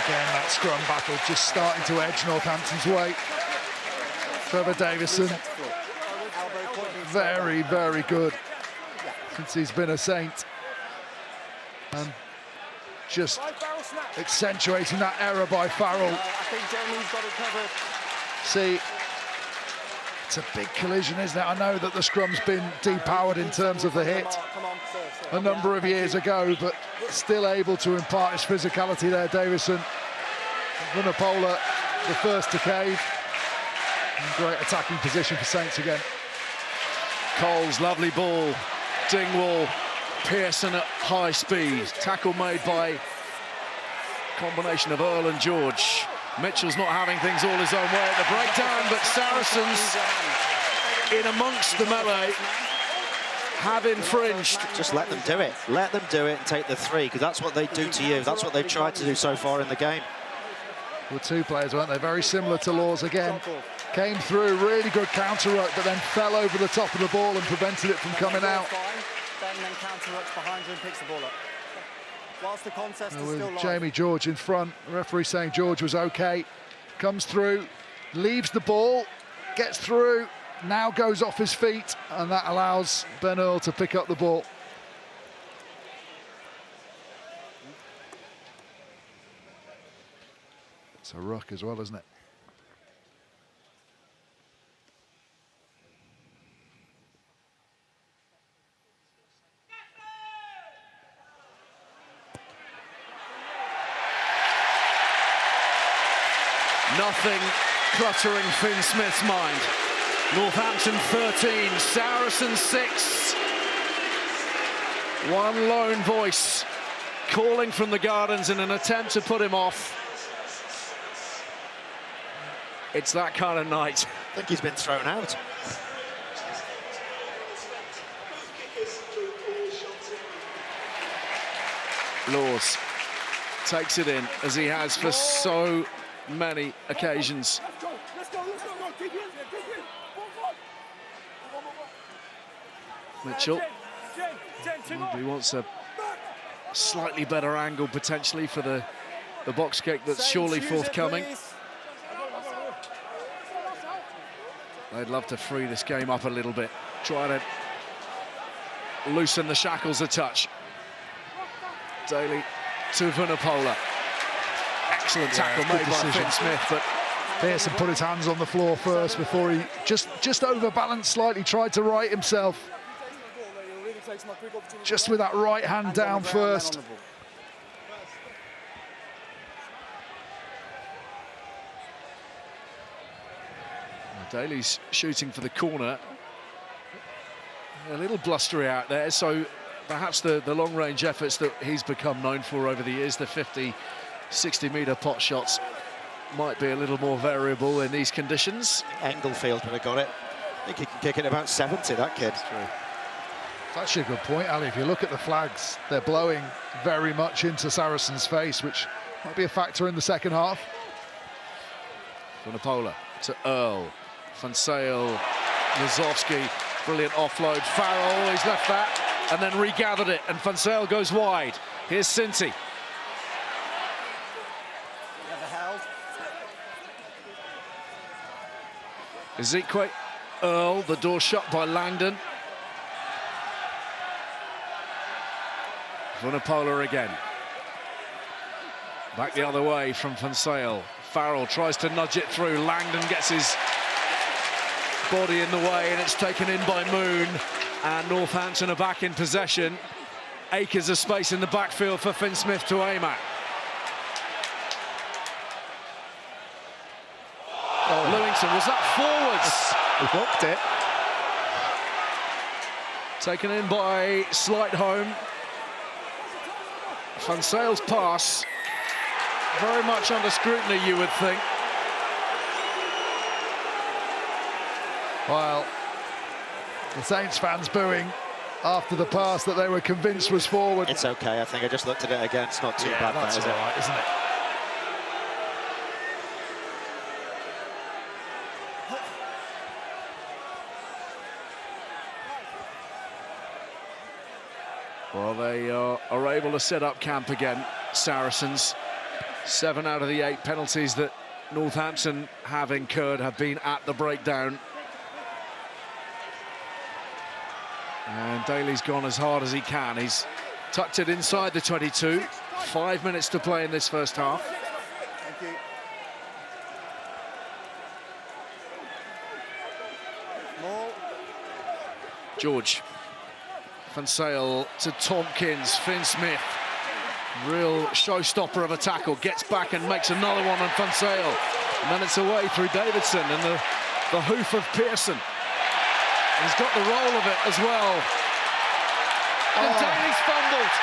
Again, that scrum battle just starting to edge Northampton's way. Trevor Davison, very, very good since he's been a Saint. And just accentuating that error by Farrell. I think Jeremy's got it covered. See, it's a big collision, isn't it? I know that the scrum's been depowered in terms of the hit a number of years ago, but still able to impart his physicality there, Davison. Vunipola, the first to cave. And great attacking position for Saints again. Coles, lovely ball. Dingwall, Pearson at high speed. Tackle made by combination of Earl and George. Mitchell's not having things all his own way at the breakdown, but Saracens in amongst the melee have infringed. Just let them do it. Let them do it and take the three, because that's what they do to you. That's what they've tried to do so far in the game. Well, two players, weren't they? Very similar to Laws again. Came through, really good counter-ruck, but then fell over the top of the ball and prevented it from coming out. Ben then counter-rucks behind you and picks the ball up. Whilst the contest is still live. Jamie George in front, the referee saying George was okay. Comes through, leaves the ball, gets through, now goes off his feet, and that allows Ben Earl to pick up the ball. It's a ruck as well, isn't it? Nothing cluttering Finn Smith's mind. Northampton 13, Saracens 6. One lone voice calling from the Gardens in an attempt to put him off. It's that kind of night. I think he's been thrown out. Laws takes it in, as he has for so many occasions. Mitchell. He wants a slightly better angle potentially for the box kick that's surely forthcoming. They'd love to free this game up a little bit. Try to loosen the shackles a touch. Daly to Vunipola. Excellent tackle made by Finn Smith, but Pearson put his hands on the floor first before he just overbalanced slightly, tried to right himself. Just with that right hand down first. Daly's shooting for the corner. A little blustery out there, so perhaps the long-range efforts that he's become known for over the years, the 50, 60-metre pot shots, might be a little more variable in these conditions. Englefield would have got it. I think he can kick it about 70, that kid. It's actually a good point, Ali. If you look at the flags, they're blowing very much into Saracens' face, which might be a factor in the second half. Vunipola to Earl. Van Sale, Lazowski, brilliant offload. Farrell, he's left that and then regathered it, and Van Sale goes wide. Here's Cinti. Ezekwe, Earl, the door shut by Langdon. Vunipola again. Back the other way from Van Sale. Farrell tries to nudge it through. Langdon gets his body in the way, and it's taken in by Moon. And Northampton are back in possession. Acres of space in the backfield for Finn Smith to aim at. Lewington, was that forwards? He blocked it. Taken in by Slightholme. Van Sale's pass, very much under scrutiny, you would think. Well, the Saints fans booing after the pass that they were convinced was forward. It's okay, I think I just looked at it again. It's not too bad, that's is all it? right, isn't it? Well, they are able to set up camp again, Saracens. 7 out of the 8 penalties that Northampton have incurred have been at the breakdown. And Daly's gone as hard as he can. He's tucked it inside the 22. 5 minutes to play in this first half. Thank you. More. George. Van Sale to Tompkins. Finn Smith. Real showstopper of a tackle. Gets back and makes another one on Van Sale. And then it's away through Davidson and the hoof of Pearson. He's got the roll of it as well. And Daly's fumbled.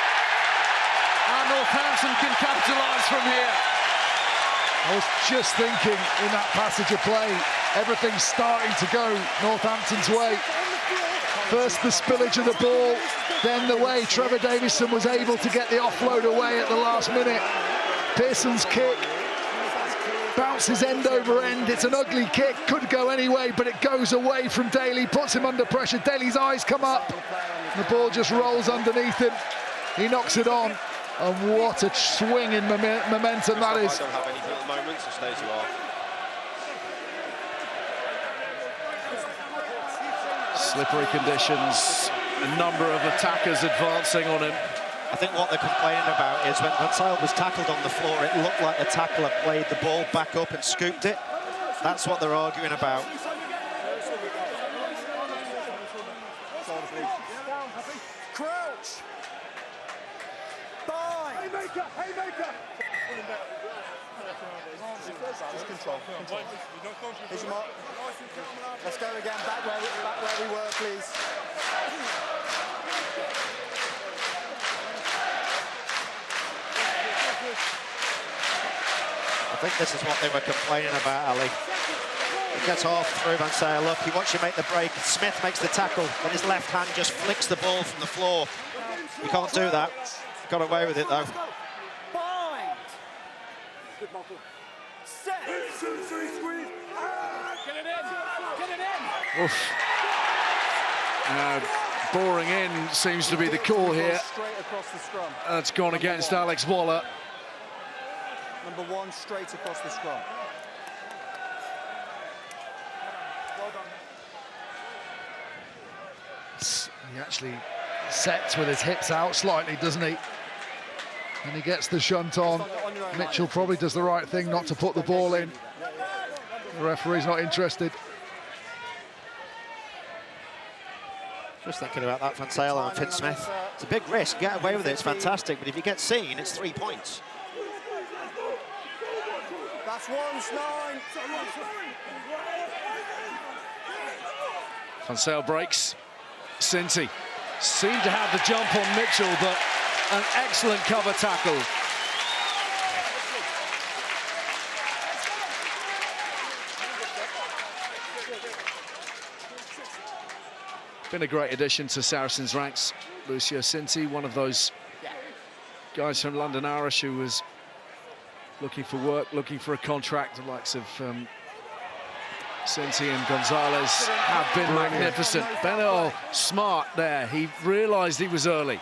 And Northampton can capitalise from here. I was just thinking in that passage of play, everything's starting to go Northampton's way. First the spillage of the ball, then the way Trevor Davison was able to get the offload away at the last minute. Pearson's kick bounces end over end. It's an ugly kick, could go anyway, but it goes away from Daly, puts him under pressure. Daly's eyes come up, the ball just rolls underneath him. He knocks it on, and what a swing in momentum that is. I don't have anything at the moment, so stay as you are. Slippery conditions, a number of attackers advancing on him. I think what they're complaining about is when Gonzalez was tackled on the floor, it looked like the tackler played the ball back up and scooped it. That's what they're arguing about. Crouch. Bind. Haymaker. Just control. Here's your mark. Let's go again. Back where we were, please. I think this is what they were complaining about, Ali. He gets off through Van Sale. Look, he wants you to make the break. Smith makes the tackle, then his left hand just flicks the ball from the floor. You can't do that. Got away with it, though. Bind. Good, Michael. Set. Squeeze. Get it in. Oof. Boring in seems to be the call here. Straight across the scrum. That's gone against Alex Waller. Number 1 straight across the scrum. He actually sets with his hips out slightly, doesn't he? And he gets the shunt on. Mitchell probably does the right thing not to put the ball in. The referee's not interested. Just thinking about that, Van Sale and Finn Smith. It's a big risk. Get away with it, it's fantastic. But if you get seen, it's 3 points. That's 1-9. Van Sale breaks. Cinti seemed to have the jump on Mitchell, but an excellent cover tackle. Been a great addition to Saracens' ranks. Lucio Cinti, one of those guys from London Irish who was looking for work, looking for a contract. The likes of Cinti and Gonzalez have been magnificent. Benel smart there. He realised he was early.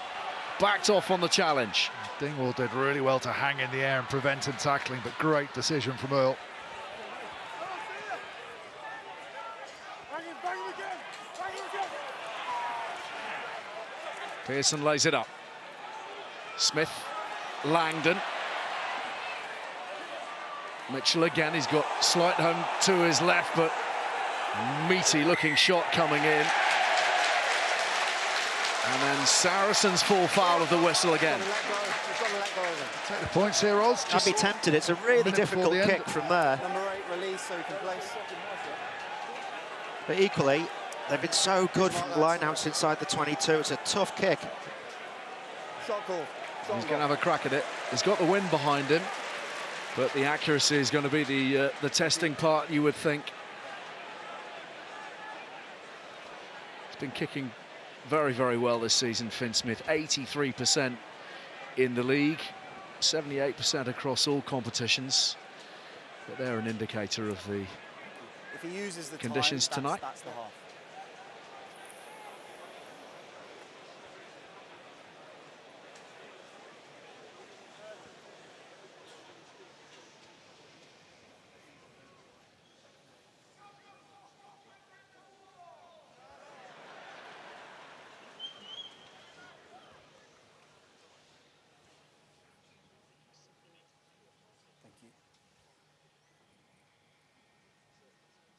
Backed off on the challenge. Dingwall did really well to hang in the air and prevent him tackling, but great decision from Earl. Pearson lays it up. Smith, Langdon. Mitchell again, he's got slight home to his left, but meaty looking shot coming in. And then Saracens fall foul of the whistle again. Take the points here, Oz. I'd be tempted. It's a really difficult kick from there. Number 8 release so he can place. But equally, they've been so good from the line-outs inside the 22. It's a tough kick. Shot call. He's going to have a crack at it. He's got the wind behind him, but the accuracy is going to be the testing part, you would think. He's been kicking very, very well this season, Finn Smith. 83% in the league, 78% across all competitions. But they're an indicator of the If he uses the conditions time, tonight. That's the half.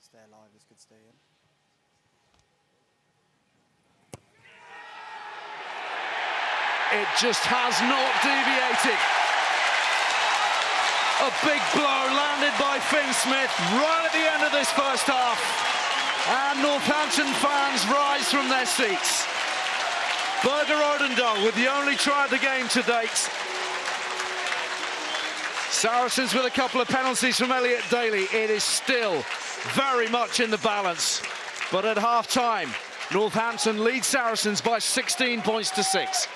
Stay alive, this could stay in. It just has not deviated. A big blow landed by Finn Smith right at the end of this first half. And Northampton fans rise from their seats. Berger Odendaal with the only try of the game to date. Saracens with a couple of penalties from Elliot Daly. It is still very much in the balance. But at half-time, Northampton lead Saracens by 16 points to 6.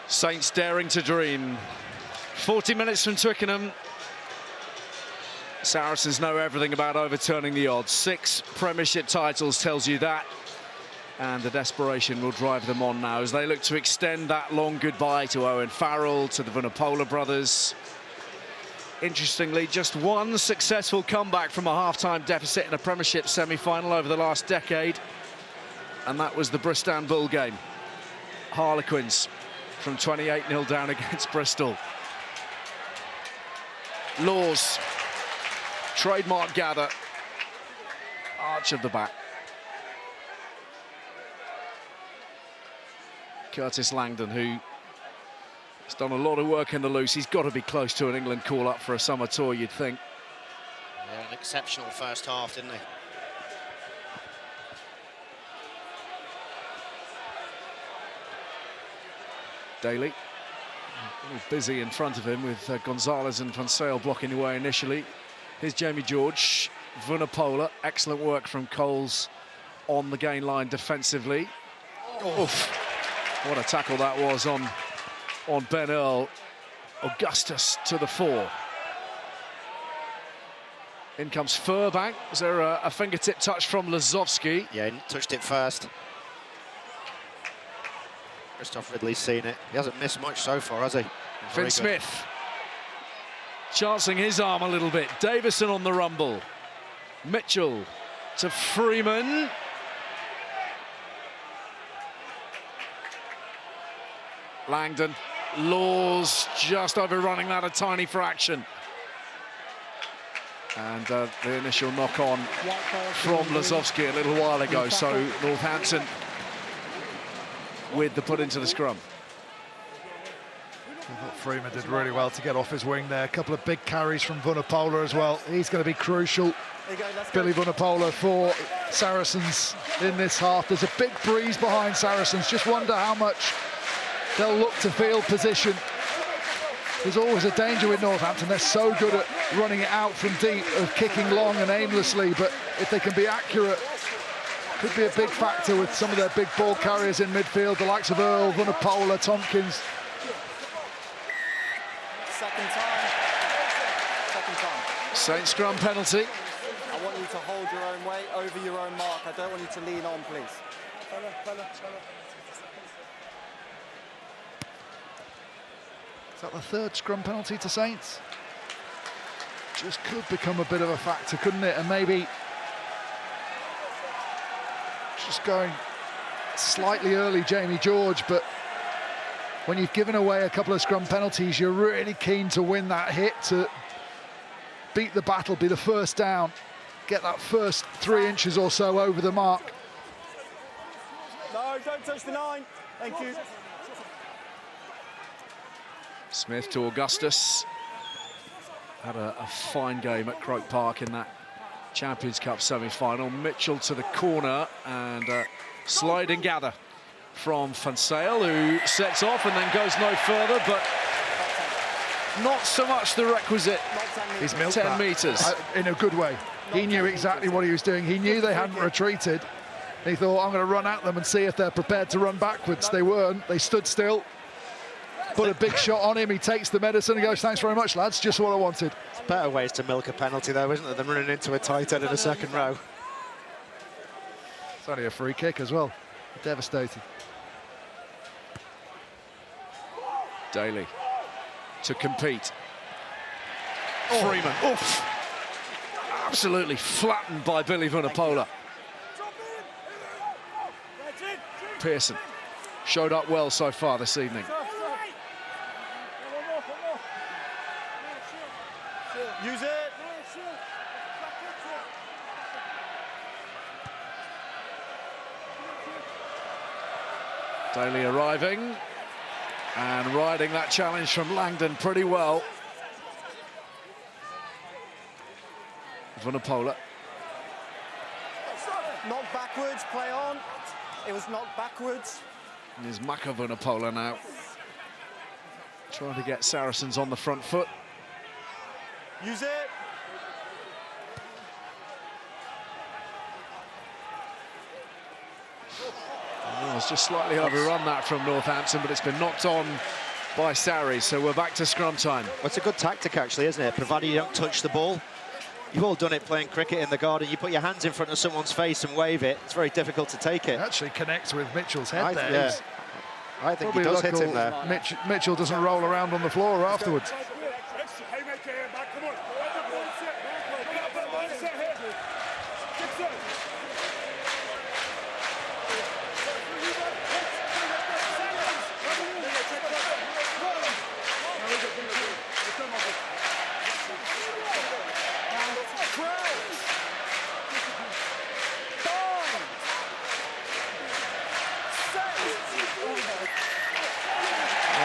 Saints daring to dream. 40 minutes from Twickenham. Saracens know everything about overturning the odds. 6 Premiership titles tells you that. And the desperation will drive them on now as they look to extend that long goodbye to Owen Farrell, to the Vunipola brothers. Interestingly, just one successful comeback from a half-time deficit in a Premiership semi-final over the last decade. And that was the Bristol game. Harlequins from 28-0 down against Bristol. Laws, trademark gather, arch of the back. Curtis Langdon, who has done a lot of work in the loose. He's got to be close to an England call-up for a summer tour, you'd think. Yeah, an exceptional first half, didn't he? Daly, busy in front of him with Gonzalez and Van Sale blocking away initially. Here's Jamie George, Vunipola, excellent work from Coles on the gain line defensively. Oof. What a tackle that was on Ben Earl. Augustus to the fore. In comes Furbank. Was there a fingertip touch from Lazowski? Yeah, he touched it first. Christoph Ridley's seen it. He hasn't missed much so far, has he? Finn Smith chancing his arm a little bit. Davison on the rumble. Mitchell to Freeman. Langdon. Laws just overrunning that a tiny fraction. And the initial knock-on from Lazowski a little while ago. So Northampton with the put into the scrum. I thought Freeman did really well to get off his wing there. A couple of big carries from Vunipola as well. He's going to be crucial. Billy Vunipola for Saracens in this half. There's a big breeze behind Saracens. Just wonder how much they'll look to field position. There's always a danger with Northampton. They're so good at running it out from deep, of kicking long and aimlessly, but if they can be accurate, could be a big factor with some of their big ball carriers in midfield, the likes of Earl, Vunipola, Tompkins. Second time. Saint scrum penalty. I want you to hold your own weight over your own mark. I don't want you to lean on, please. Is that the third scrum penalty to Saints? Just could become a bit of a factor, couldn't it? And maybe just going slightly early, Jamie George, but when you've given away a couple of scrum penalties, you're really keen to win that hit, to beat the battle, be the first down, get that first 3 inches or so over the mark. No, don't touch the 9. Thank you. Smith to Augustus. Had a fine game at Croke Park in that Champions Cup semi-final. Mitchell to the corner and slide and gather from Fonsale, who sets off and then goes no further, but not so much the requisite. He's milked 10 that. metres. In a good way. He knew exactly what he was doing. He knew they hadn't retreated. He thought, I'm going to run at them and see if they're prepared to run backwards. They weren't. They stood still. Put a big shot on him. He takes the medicine and goes, thanks very much, lads. Just what I wanted. There's better ways to milk a penalty, though, isn't there, than running into a tight end in the second row. It's only a free kick as well. Devastating. Daly to compete. Freeman. Oof. Absolutely flattened by Billy Vunipola. Pearson showed up well so far this evening. Use it. Daly arriving and riding that challenge from Langdon pretty well. Vunipola. Knock backwards, play on. It was knocked backwards. And there's Maka Vunipola now. Trying to get Saracens on the front foot. Use it. Oh, it's just slightly overrun that from Northampton, but it's been knocked on by Sarries, so we're back to scrum time. Well, it's a good tactic, actually, isn't it? Provided you don't touch the ball. You've all done it playing cricket in the garden. You put your hands in front of someone's face and wave it. It's very difficult to take it. It actually connects with Mitchell's head there. Yeah. I think he does hit him there. Mitchell doesn't roll around on the floor afterwards.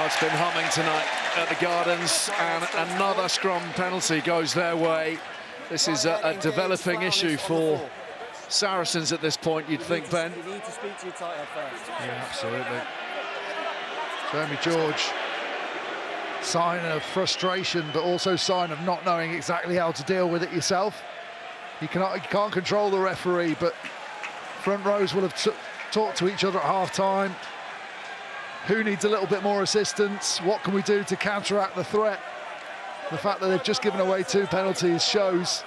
It's been humming tonight at the Gardens, and another scrum penalty goes their way. This is a developing issue for Saracens at this point, you'd think, Ben. You need to speak to your tight head first. Yeah, absolutely. Jamie George, sign of frustration, but also sign of not knowing exactly how to deal with it yourself. You can't control the referee, but front rows will have talked to each other at half-time. Who needs a little bit more assistance? What can we do to counteract the threat? The fact that they've just given away 2 penalties shows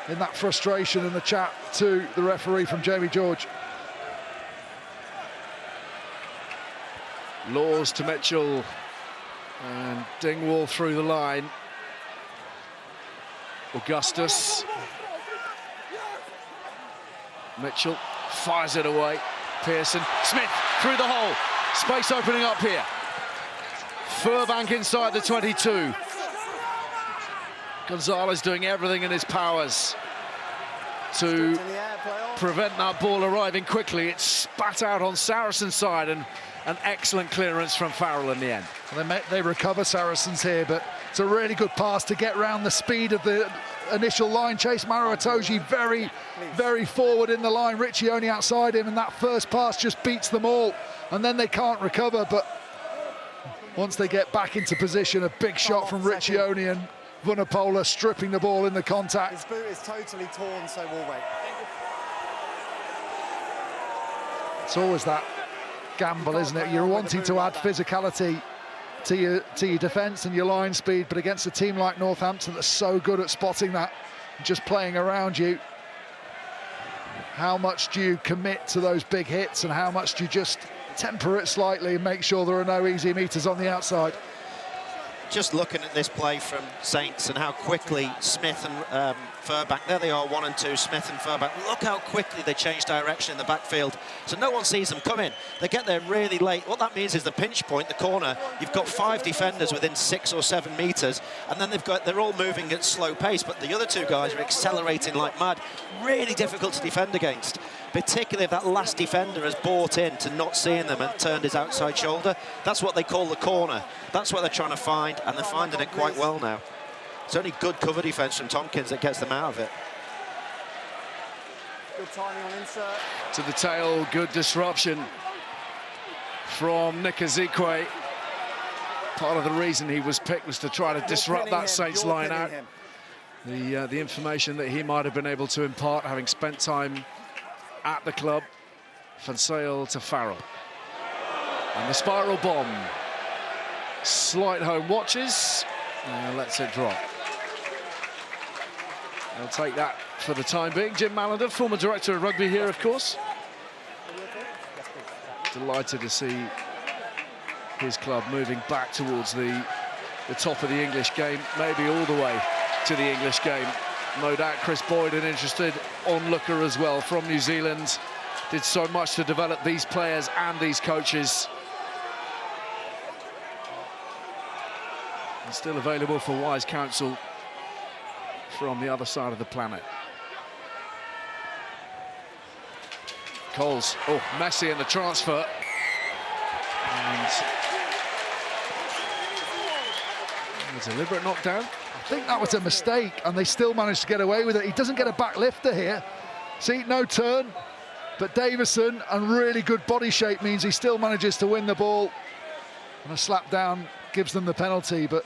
in that frustration and the chat to the referee from Jamie George. Laws to Mitchell, and Dingwall through the line. Augustus. Mitchell fires it away. Pearson. Smith through the hole. Space opening up here. Furbank inside the 22. Gonzalez doing everything in his powers to prevent that ball arriving quickly. It's spat out on Saracens' side, and an excellent clearance from Farrell in the end. They recover, Saracens here, but it's a really good pass to get round the speed of the initial line chase. Maro Itoje very, very forward in the line. Richie only outside him, and that first pass just beats them all, and then they can't recover. But once they get back into position, a big shot from Riccione, and Vunipola stripping the ball in the contact. His boot is totally torn, so we'll wait. It's always that gamble, isn't it? You're wanting to add physicality to your defence and your line speed, but against a team like Northampton that's so good at spotting that, just playing around you, how much do you commit to those big hits, and how much do you just temper it slightly and make sure there are no easy meters on the outside? Just looking at this play from Saints and how quickly Smith and Furbank, there they are, 1 and 2, Smith and Furbank. Look how quickly they change direction in the backfield. So no one sees them coming. They get there really late. What that means is the pinch point, the corner, you've got 5 defenders within 6 or 7 metres, and then they're all moving at slow pace, but the other 2 guys are accelerating like mad. Really difficult to defend against, particularly if that last defender has bought in to not seeing them and turned his outside shoulder. That's what they call the corner. That's what they're trying to find, and they're finding it quite well now. It's only good cover defence from Tompkins that gets them out of it. Good timing on insert. To the tail, good disruption from Nick Ezekwe. Part of the reason he was picked was to try to disrupt that Saints line out. The information that he might have been able to impart, having spent time at the club. Fansale to Farrell. And the spiral bomb. Slight home watches. Lets it drop. They'll take that for the time being. Jim Mallender, former director of rugby here, of course. Delighted to see his club moving back towards the top of the English game, maybe all the way to the English game. No doubt Chris Boyd, an interested onlooker as well from New Zealand, did so much to develop these players and these coaches. And still available for wise counsel from the other side of the planet. Coles, oh, Messi in the transfer. And a deliberate knockdown. I think that was a mistake, and they still managed to get away with it. He doesn't get a back lifter here. See, no turn, but Davison and really good body shape means he still manages to win the ball. And a slap down gives them the penalty, but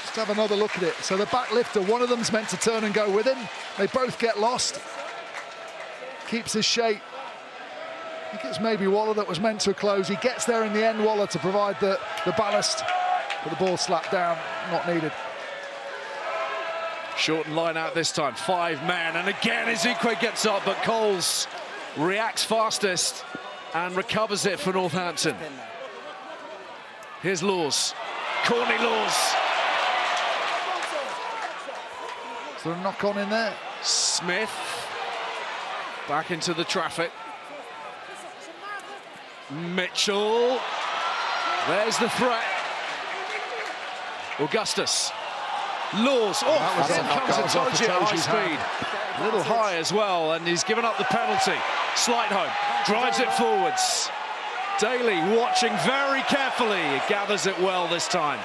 just have another look at it. So the back lifter, one of them's meant to turn and go with him. They both get lost. Keeps his shape. I think it's maybe Waller that was meant to close. He gets there in the end, Waller, to provide the ballast, but the ball slapped down, not needed. Shortened line out this time, 5 men, and again Ezekwe gets up, but Coles reacts fastest and recovers it for Northampton. Here's Laws, Courtney Laws. Is there a knock-on in there? Smith back into the traffic. Mitchell, there's the threat. Augustus, Laws, oh, in comes Itoje at high speed. A little high as well, and he's given up the penalty. Slight home, drives it forwards. Daly watching very carefully, he gathers it well this time.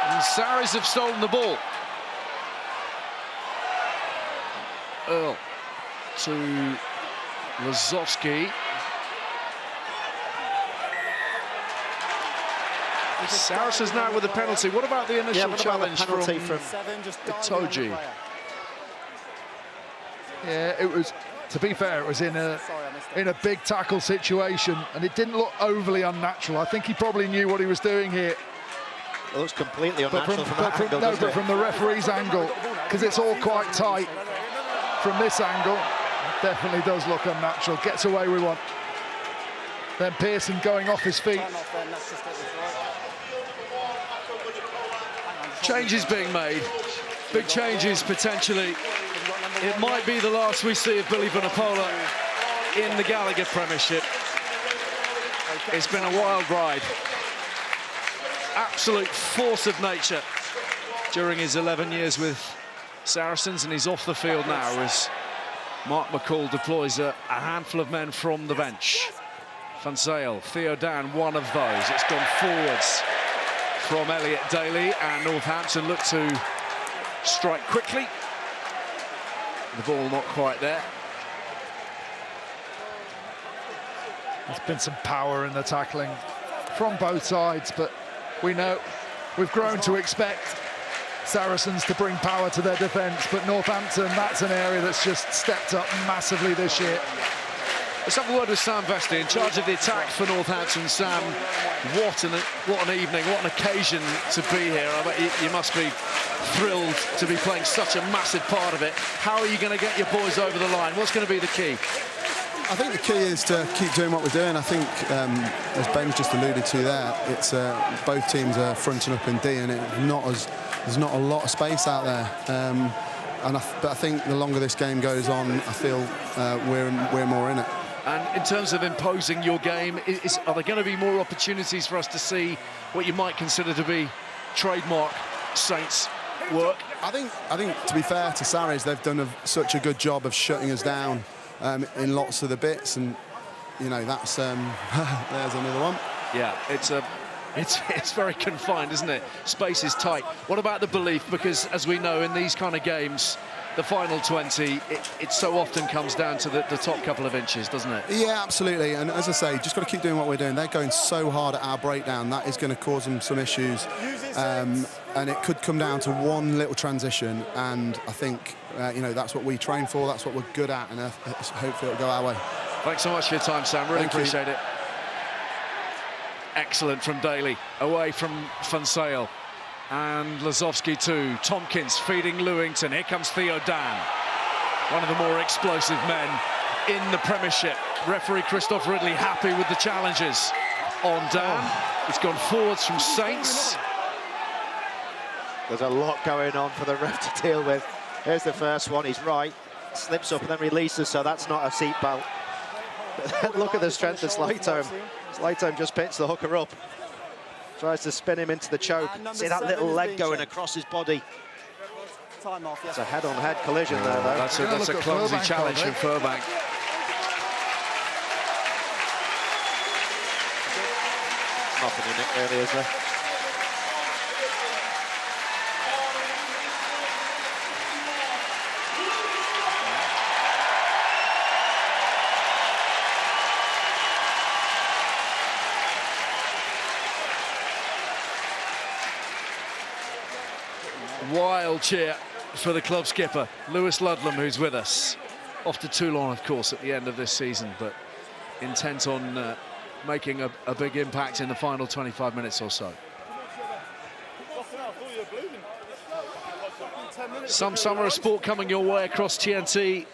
And Sarries have stolen the ball. Earl to Lazowski. Saracens now with the penalty. What about the initial challenge from Itoje? Yeah, it was. To be fair, it was in a big tackle situation, and it didn't look overly unnatural. I think he probably knew what he was doing here. It looks completely unnatural from that angle, No, doesn't but it? from the referee's angle, because it's all quite tight. From this angle, definitely does look unnatural. Gets away with one. Then Pearson going off his feet. Changes being made. Big changes potentially. It might be the last we see of Billy Vunipola in the Gallagher Premiership. It's been a wild ride. Absolute force of nature during his 11 years with Saracens, and he's off the field now as Mark McCall deploys a handful of men from the bench. Van Zale, Theo Dan, one of those. It's gone forwards from Elliot Daly, and Northampton look to strike quickly. The ball not quite there. There's been some power in the tackling from both sides, but we know we've grown to expect Saracens to bring power to their defence, but Northampton, that's an area that's just stepped up massively this year. Let's have a word with Sam Vesti, in charge of the attack for Northampton. Sam, what an evening, what an occasion to be here. I bet you must be thrilled to be playing such a massive part of it. How are you going to get your boys over the line? What's going to be the key? I think the key is to keep doing what we're doing. I think, as Ben's just alluded to there, it's both teams are fronting up in D, and there's not a lot of space out there. But I think the longer this game goes on, I feel we're more in it. And in terms of imposing your game, are there going to be more opportunities for us to see what you might consider to be trademark Saints work? I think to be fair to Sarries, they've done such a good job of shutting us down in lots of the bits, and you know that's there's another one. Yeah, it's very confined, isn't it? Space is tight. What about the belief? Because as we know, in these kind of games, the final 20, it so often comes down to the top couple of inches, doesn't it? Yeah, absolutely. And as I say, just got to keep doing what we're doing. They're going so hard at our breakdown. That is going to cause them some issues. And it could come down to one little transition. And I think, you know, that's what we train for. That's what we're good at. And hopefully it'll go our way. Thanks so much for your time, Sam. Really appreciate it. Excellent from Daly, away from Van Zale. And Lazowski too. Tompkins feeding Lewington. Here comes Theo Dan, one of the more explosive men in the Premiership. Referee Christoph Ridley happy with the challenges on Dan. It's gone forwards from Saints. There's a lot going on for the ref to deal with. Here's the first one. He's right, slips up and then releases, so that's not a seatbelt. Look at the strength of Slytome. Slytome just picks the hooker up. Tries to spin him into the choke. See that little leg going across his body. It's a head-on-head collision there, though. That's a clumsy challenge from Furbank. Nothing in it, really, is there? Wild cheer for the club skipper, Lewis Ludlam, who's with us. Off to Toulon, of course, at the end of this season, but intent on making a big impact in the final 25 minutes or so. Some summer of sport coming your way across TNT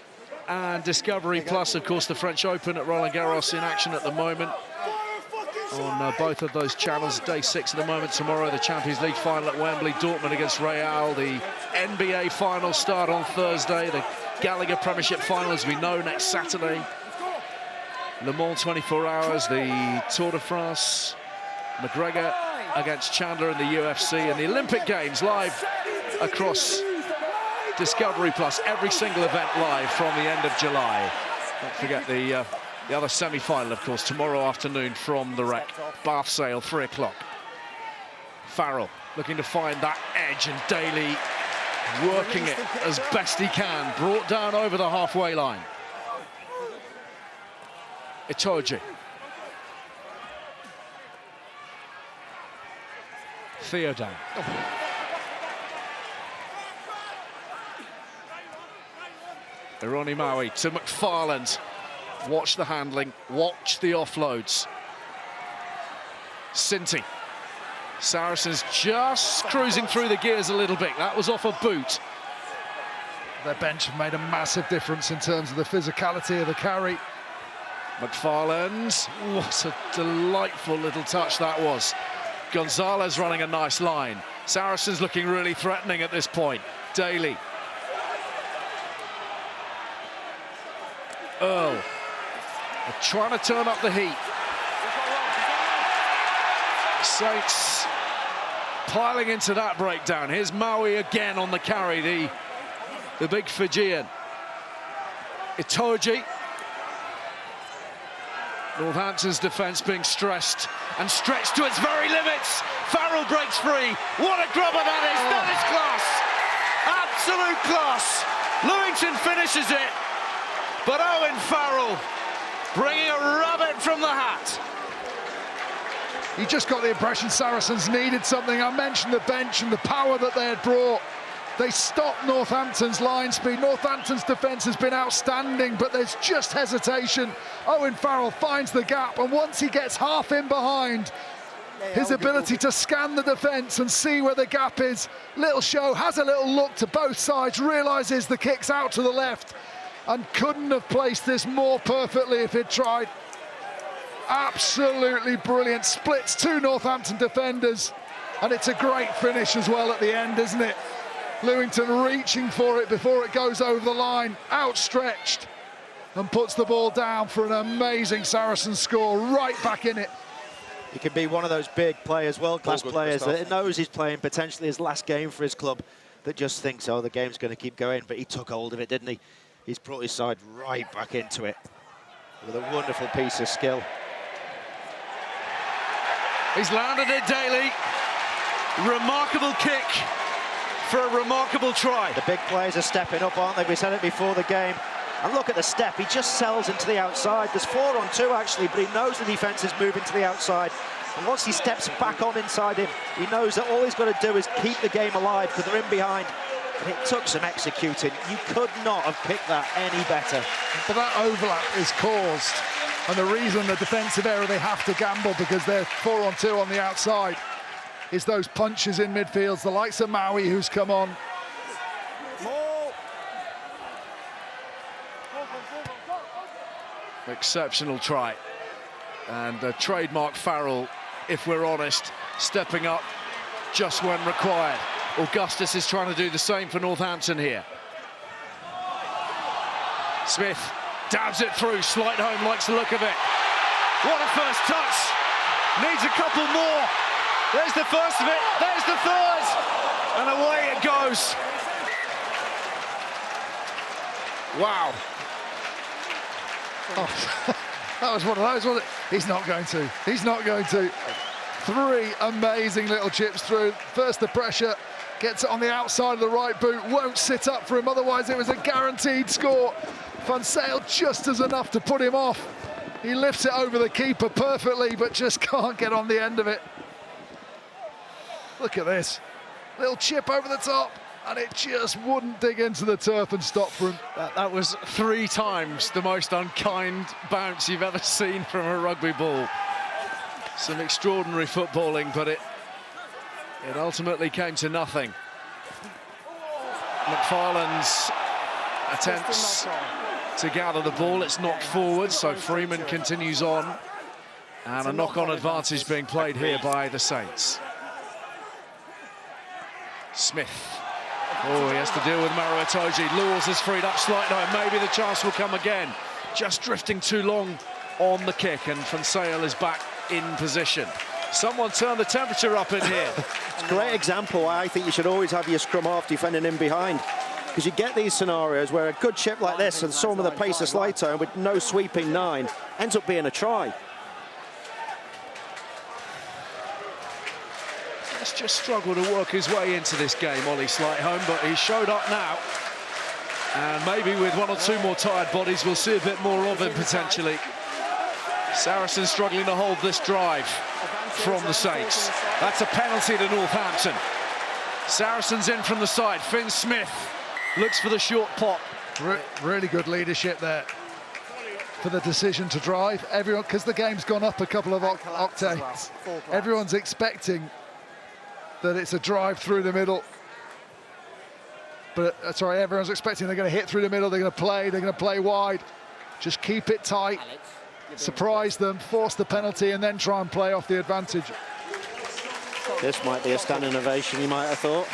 and Discovery Plus. Of course, the French Open at Roland Garros in action at the moment. On both of those channels, day 6 at the moment. Tomorrow, the Champions League final at Wembley, Dortmund against Real. The NBA final start on Thursday. The Gallagher Premiership final, as we know, next Saturday. Le Mans 24 hours, the Tour de France, McGregor against Chandler in the UFC, and the Olympic Games live across Discovery Plus. Every single event live from the end of July. Don't forget the other semi-final, of course, tomorrow afternoon from the Rec. Bath Sale, 3 o'clock. Farrell looking to find that edge, and Daly working it as best he can. Brought down over the halfway line. Itoje. Theodan. Ironi Maui to McFarland. Watch the handling, watch the offloads. Sinti. Saracens just cruising through the gears a little bit. That was off a boot. Their bench have made a massive difference in terms of the physicality of the carry. McFarland, what a delightful little touch that was. Gonzalez running a nice line. Saracens looking really threatening at this point. Daly. Earl. They're trying to turn up the heat. Saints piling into that breakdown. Here's Maui again on the carry, the big Fijian. Itoje. Northampton's defence being stressed and stretched to its very limits. Farrell breaks free. What a grubber that is! That is class! Absolute class! Lewington finishes it, but Owen Farrell bringing a rabbit from the hat. You just got the impression Saracens needed something. I mentioned the bench and the power that they had brought. They stopped Northampton's line speed. Northampton's defence has been outstanding, but there's just hesitation. Owen Farrell finds the gap, and once he gets half in behind, his ability to scan the defence and see where the gap is. Little show, has a little look to both sides, realises the kick's out to the left, and couldn't have placed this more perfectly if he'd tried. Absolutely brilliant. Splits two Northampton defenders, and it's a great finish as well at the end, isn't it? Lewington reaching for it before it goes over the line, outstretched, and puts the ball down for an amazing Saracens score, right back in it. He can be one of those big players, world-class players, that knows he's playing potentially his last game for his club, that just thinks, oh, the game's going to keep going, but he took hold of it, didn't he? He's brought his side right back into it with a wonderful piece of skill. He's landed it, Daly. Remarkable kick for a remarkable try. The big players are stepping up, aren't they? We said it before the game. And look at the step, he just sells into the outside. There's 4 on 2 actually, but he knows the defence is moving to the outside. And once he steps back on inside him, he knows that all he's got to do is keep the game alive because they're in behind. And it took some executing. You could not have picked that any better. But that overlap is caused, and the reason the defensive error they have to gamble because they're 4 on 2 on the outside is those punches in midfield, the likes of Maui who's come on. Exceptional try. And trademark Farrell, if we're honest, stepping up just when required. Augustus is trying to do the same for Northampton here. Smith dabs it through, Slight home likes the look of it. What a first touch! Needs a couple more. There's the first of it, there's the third! And away it goes. Wow. Oh, that was one of those, wasn't it? He's not going to. He's not going to. 3 amazing little chips through. First the pressure, gets it on the outside of the right boot, won't sit up for him, otherwise it was a guaranteed score. Van Sale just does enough to put him off. He lifts it over the keeper perfectly, but just can't get on the end of it. Look at this. Little chip over the top, and it just wouldn't dig into the turf and stop for him. That was 3 times the most unkind bounce you've ever seen from a rugby ball. Some extraordinary footballing, but it ultimately came to nothing. McFarland's attempts to gather the ball, it's knocked forward, so Freeman continues on. And a knock-on advantage being played here by the Saints. Smith. Oh, he has to deal with Maro Itoje. Laws is freed up slightly. Maybe the chance will come again. Just drifting too long on the kick, and Van Sale is back in position. Someone turn the temperature up in here. It's a great example why I think you should always have your scrum half defending in behind. Because you get these scenarios where a good chip like this and some of the pace of Slighto with no sweeping 9 ends up being a try. He's just struggled to work his way into this game, Ollie Slightholme, but he showed up now. And maybe with 1 or 2 more tired bodies, we'll see a bit more of him potentially. Saracens struggling to hold this drive from the Saints. That's a penalty to Northampton. Saracens in from the side. Finn Smith looks for the short pop. Really good leadership there for the decision to drive. Everyone, because the game's gone up a couple of octaves, everyone's expecting that it's a drive through the middle. But, sorry, everyone's expecting they're going to hit through the middle, they're going to play wide. Just keep it tight, surprise them, force the penalty, and then try and play off the advantage. This might be a standing ovation, you might have thought.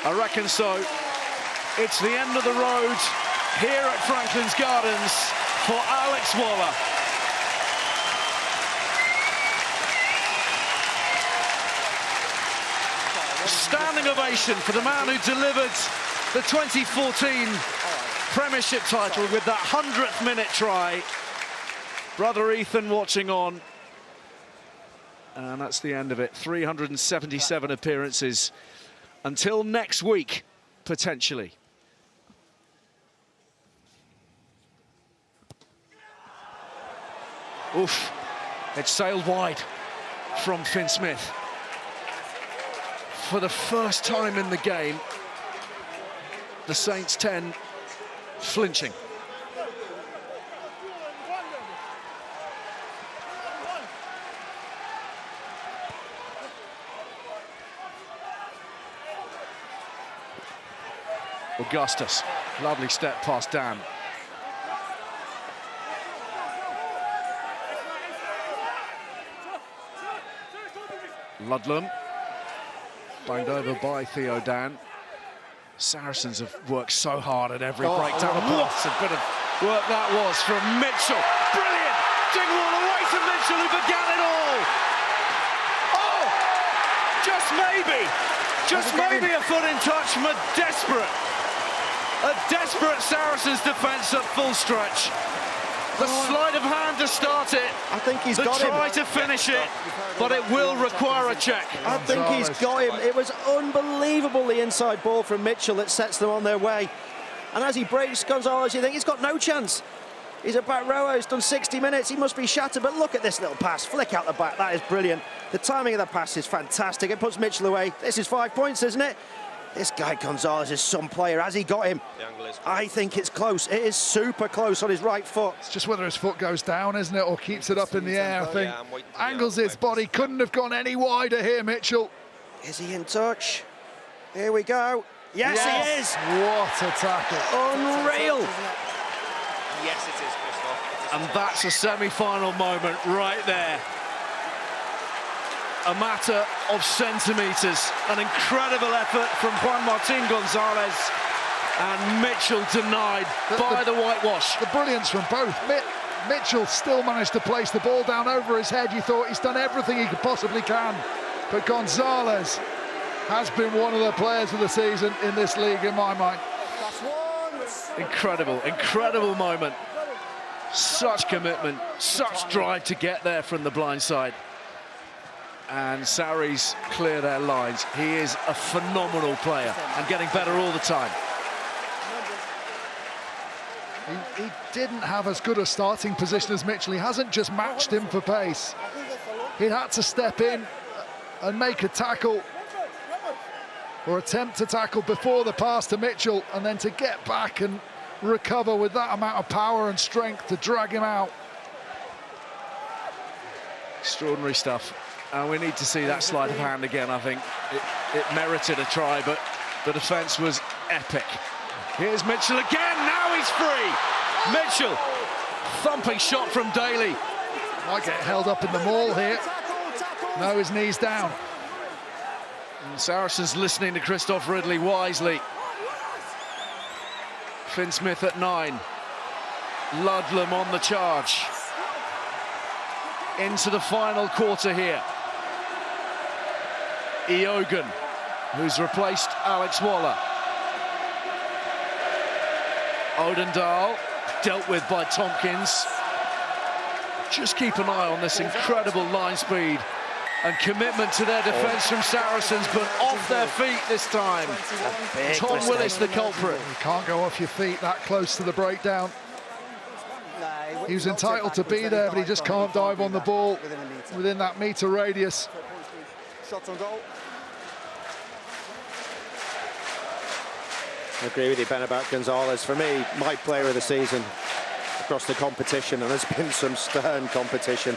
I reckon so. It's the end of the road here at Franklin's Gardens for Alex Waller. Standing ovation for the man who delivered the 2014 Premiership title with that 100th minute try. Brother Ethan watching on. And that's the end of it. 377 appearances until next week, potentially. Oof, it sailed wide from Finn Smith. For the first time in the game, the Saints 10 flinching. Augustus, lovely step past Dan. Ludlam, banged over by Theo Dan. Saracens have worked so hard at every breakdown. What a bit of work that was from Mitchell. Brilliant! Dingwall away from Mitchell, who began it all. Oh! Just maybe a foot in touch from a desperate Saracens defence at full stretch. The sleight of hand to start it. I think he's got him. Try to finish it, but it will require a check. I think he's got him. It was unbelievable, the inside ball from Mitchell that sets them on their way. And as he breaks Gonzalez, you think he's got no chance. He's a back rower, he's done 60 minutes, he must be shattered, but look at this little pass, flick out the back, that is brilliant. The timing of the pass is fantastic, it puts Mitchell away. This is 5 points, isn't it? This guy Gonzalez is some player. Has he got him? I think it's close. It is super close on his right foot. It's just whether his foot goes down, isn't it, or keeps it up in the air, I think. Angles his body, couldn't have gone any wider here, Mitchell. Is he in touch? Here we go. Yes, he is. What a tackle. Unreal. Yes, it is, Christoph. And that's a semi-final moment right there. A matter of centimetres. An incredible effort from Juan Martin Gonzalez, and Mitchell denied by the whitewash. The brilliance from both. Mitchell still managed to place the ball down over his head. You thought he's done everything he could possibly can. But Gonzalez has been one of the players of the season in this league, in my mind. Incredible moment. Such commitment, such drive to get there from the blind side. And Saris clear their lines. He is a phenomenal player and getting better all the time. He didn't have as good a starting position as Mitchell. He hasn't just matched him for pace. He had to step in and make a tackle, or attempt to tackle before the pass to Mitchell, and then to get back and recover with that amount of power and strength to drag him out. Extraordinary stuff. And we need to see that sleight of hand again, I think. It merited a try, but the defence was epic. Here's Mitchell again, now he's free! Mitchell, thumping shot from Daly. Might get held up in the maul here. No, his knee's down. And Saracens listening to Christoph Ridley wisely. Finn Smith at 9. Ludlam on the charge. Into the final quarter here. Eogan, who's replaced Alex Waller. Odendaal, dealt with by Tompkins. Just keep an eye on this incredible line speed and commitment to their defence from Saracens, but off their feet this time. Tom Willis, the culprit. You can't go off your feet that close to the breakdown. He was entitled to be there, but he just can't dive on the ball within that metre radius. Shots on goal. I agree with you, Ben, about Gonzalez. For me, my player of the season across the competition, and there's been some stern competition.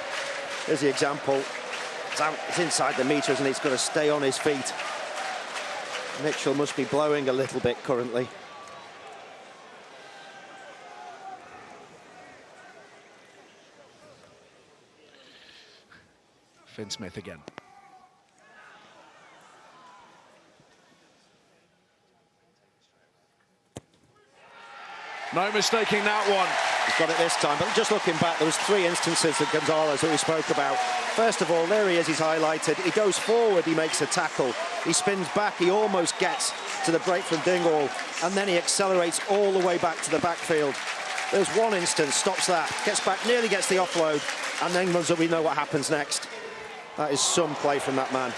There's the example. It's inside the metres and he's got to stay on his feet. Mitchell must be blowing a little bit currently. Finn Smith again. No mistaking that one. He's got it this time, but just looking back, there was 3 instances that Gonzalez that we spoke about. First of all, there he is, he's highlighted. He goes forward, he makes a tackle. He spins back, he almost gets to the break from Dingwall, and then he accelerates all the way back to the backfield. There's one instance, stops that, gets back, nearly gets the offload, and then runs up. We know what happens next. That is some play from that man.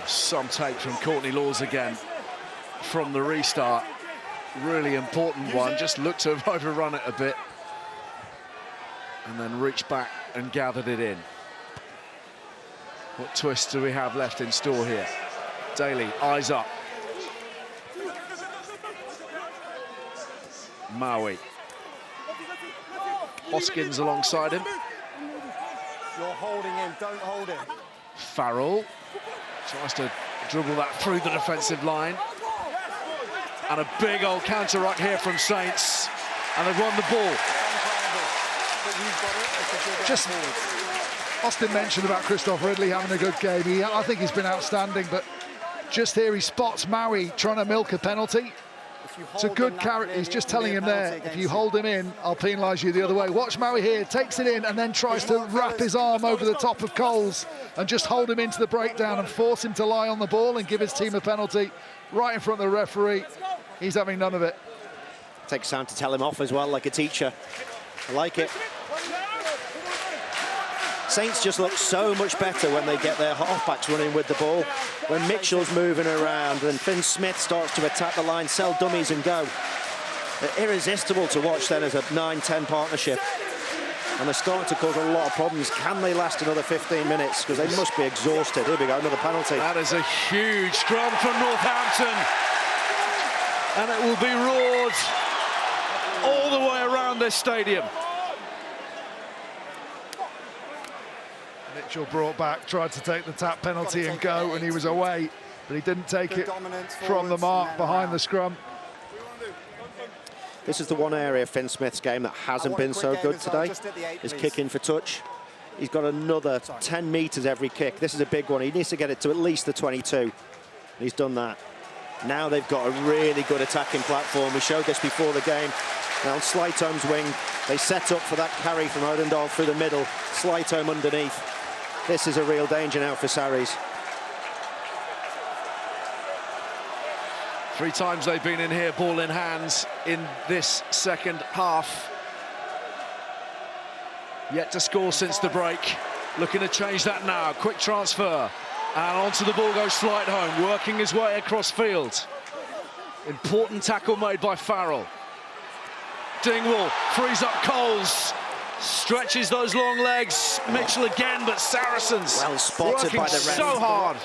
Some take from Courtney Laws again from the restart. Really important one, just looked to have overrun it a bit and then reached back and gathered it in. What twists do we have left in store here? Daly, eyes up. Maui. Hoskins alongside him. You're holding him, don't hold him. Farrell tries to dribble that through the defensive line. And a big old counter-ruck here from Saints. And they've won the ball. Just Austin mentioned about Christoph Ridley having a good game. I think he's been outstanding, but just here he spots Maui trying to milk a penalty. It's a good character. He's just telling him there, if you hold him in, I'll penalise you the other way. Watch Maui here, takes it in and then tries to wrap his arm over the top of Coles and just hold him into the breakdown and force him to lie on the ball and give his team a penalty right in front of the referee. He's having none of it. Takes time to tell him off as well, like a teacher. I like it. Saints just look so much better when they get their halfbacks running with the ball. When Mitchell's moving around and Finn Smith starts to attack the line, sell dummies and go. They're irresistible to watch then as a 9-10 partnership. And they're starting to cause a lot of problems. Can they last another 15 minutes? Because they must be exhausted. Here we go, another penalty. That is a huge scrum from Northampton. And it will be roared all the way around this stadium. Mitchell brought back, tried to take the tap penalty and go, and he was away, but he didn't take it from the mark behind the scrum. This is the one area of Finn Smith's game that hasn't been so good today, is kicking for touch. He's got another 10 metres every kick. This is a big one. He needs to get it to at least the 22. He's done that. Now they've got a really good attacking platform. We showed this before the game. Now on Slytome's wing, they set up for that carry from Odendaal through the middle. Slytome underneath. This is a real danger now for Sarries. 3 times they've been in here, ball in hands in this second half. Yet to score since the break. Looking to change that now. Quick transfer. And onto the ball goes Slytome, working his way across field. Important tackle made by Farrell. Dingwall frees up Coles. Stretches those long legs. Mitchell again, but Saracens well spotted working by the ref. so hard.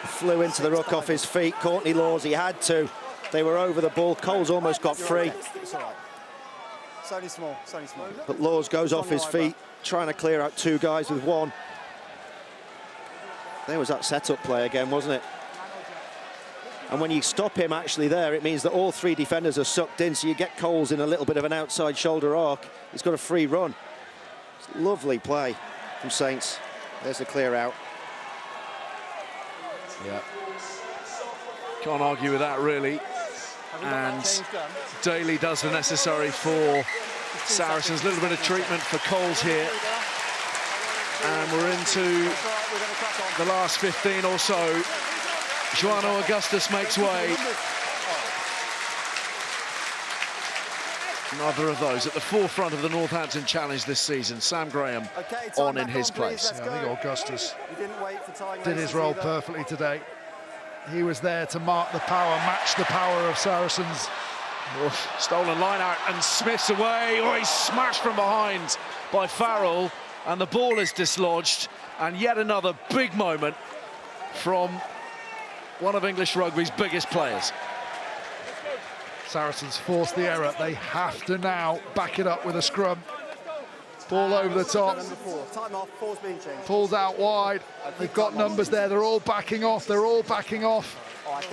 Flew into the ruck off his feet. Courtney Laws, he had to. They were over the ball. Coles almost got free. It's all right. It's only small, it's only small. But Laws goes off his feet, trying to clear out 2 guys with 1. There was that set-up play again, wasn't it? And when you stop him actually there, it means that all 3 defenders are sucked in, so you get Coles in a little bit of an outside shoulder arc. He's got a free run. It's a lovely play from Saints. There's the clear out. Yeah. Can't argue with that, really. And Daly does the necessary for Saracens. A little bit of treatment for Coles here. And we're into the last 15 or so. Joano Augustus makes way. Another of those at the forefront of the Northampton challenge this season. Sam Graham on in his place. Yeah, I think Augustus did his role perfectly today. He was there to mark the power, match the power of Saracens. Stolen line out and Smith's away. Oh, he's smashed from behind by Farrell. And the ball is dislodged. And yet another big moment from one of English rugby's biggest players. Saracens force the error. They have to now back it up with a scrum. Ball over the top. Number 4. Time off. 4's being changed. Pulls out wide. They've got numbers there. They're all backing off. They're all backing off.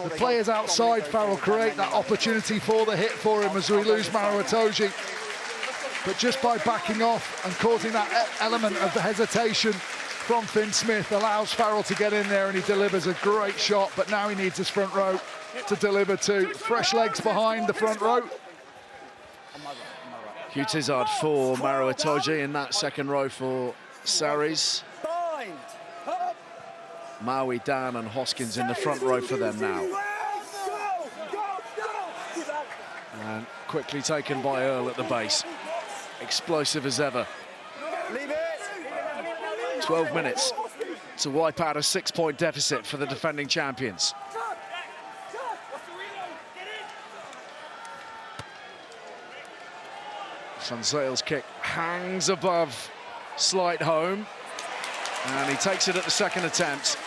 The players outside Farrell create that opportunity for the hit for him as we lose Maro Itoje. But just by backing off and causing that element of the hesitation from Finn Smith allows Farrell to get in there, and he delivers a great shot. But now he needs his front row to deliver to. Fresh legs behind the front row. Hugh Tizard for Maro Itoje in that second row for Sarries. Maui, Dan and Hoskins in the front row for them now. And quickly taken by Earl at the base. Explosive as ever. 12 minutes to wipe out a 6-point deficit for the defending champions. Gonzalez kick hangs above Slight home, and he takes it at the second attempt.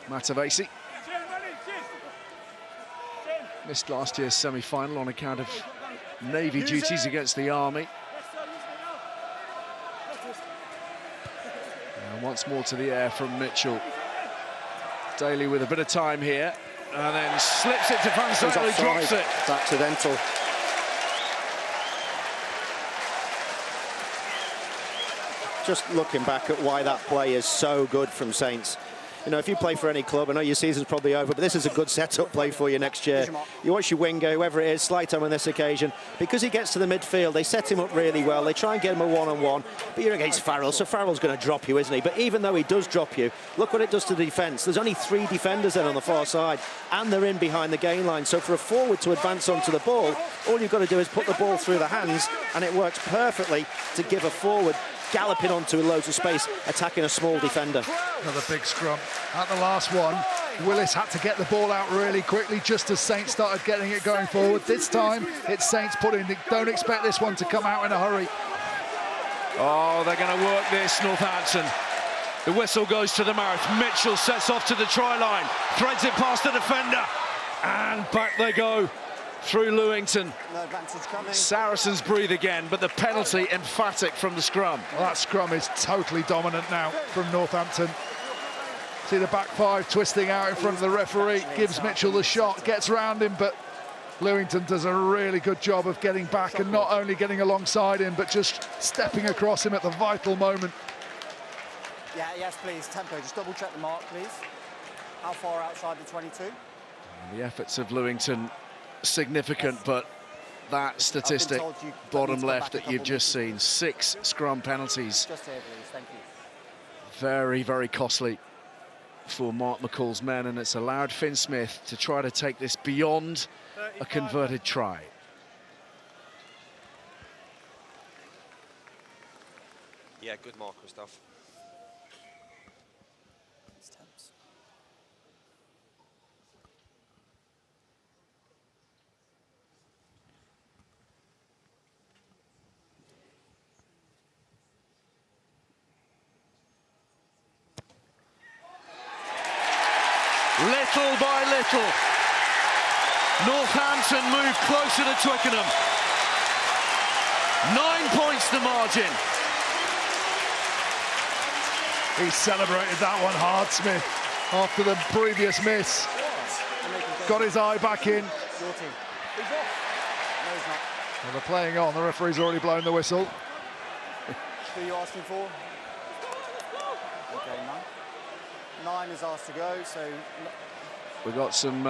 Matavesi missed last year's semi-final on account of Navy duties against the Army. And once more to the air from Mitchell. Daly with a bit of time here, and then slips it to Van Zyl, who drops it. It's accidental. Just looking back at why that play is so good from Saints. You know, if you play for any club, I know your season's probably over, but this is a good setup play for you next year. You watch your winger, whoever it is, Slight on this occasion. Because he gets to the midfield, they set him up really well. They try and get him a one-on-one, but you're against Farrell, so Farrell's going to drop you, isn't he? But even though he does drop you, look what it does to the defence. There's only 3 defenders then on the far side, and they're in behind the gain line. So for a forward to advance onto the ball, all you've got to do is put the ball through the hands, and it works perfectly to give a forward galloping onto loads of space, attacking a small defender. Another big scrum. At the last one, Willis had to get the ball out really quickly just as Saints started getting it going forward. This time, it's Saints putting. Don't expect this one to come out in a hurry. Oh, they're going to work this, Northampton. The whistle goes to the mouth. Mitchell sets off to the try line, threads it past the defender, and back they go through Lewington. No advantage coming. Saracens breathe again, but the penalty emphatic from the scrum. Well, that scrum is totally dominant now from Northampton. See the back 5 twisting out in front of the referee, gives Mitchell the shot, gets round him, but Lewington does a really good job of getting back and not only getting alongside him, but just stepping across him at the vital moment. Yeah, yes, please. Tempo, just double check the mark, please. How far outside the 22? And the efforts of Lewington significant, but that statistic, bottom left, that you've just seen, 6 scrum penalties. Just here, please. Thank you. Very, very costly for Mark McCall's men, and it's allowed Finn Smith to try to take this beyond a converted try. Yeah, good mark, Christoph. Little by little, Northampton move closer to Twickenham. 9 points the margin. He celebrated that one hard, Smith, after the previous miss. Got his eye back in. Your team. He's off. No, he's not. Well, they're playing on. The referee's already blown the whistle. Who are you asking for? Okay, 9 is asked to go, so... We've got some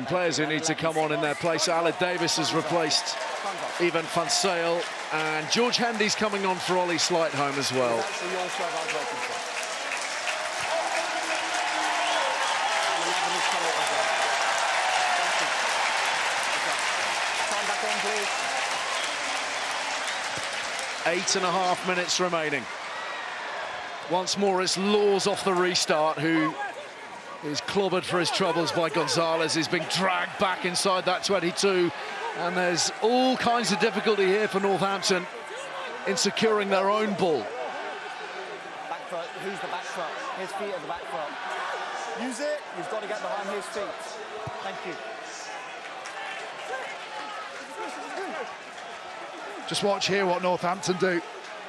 players who need to come on in their place. Aled Davis has replaced Ivan Van Zyl, and George Hendy's coming on for Ollie Slightholme as well. That's the your sub I was waiting for. Time back on, please. 8.5 minutes remaining. Once more, it's Laws off the restart, who is clobbered for his troubles by Gonzalez. He's being dragged back inside that 22, and there's all kinds of difficulty here for Northampton in securing their own ball. Back foot. Who's the back foot? His feet at the back foot. Use it. You've got to get behind his feet. Thank you. Just watch here what Northampton do.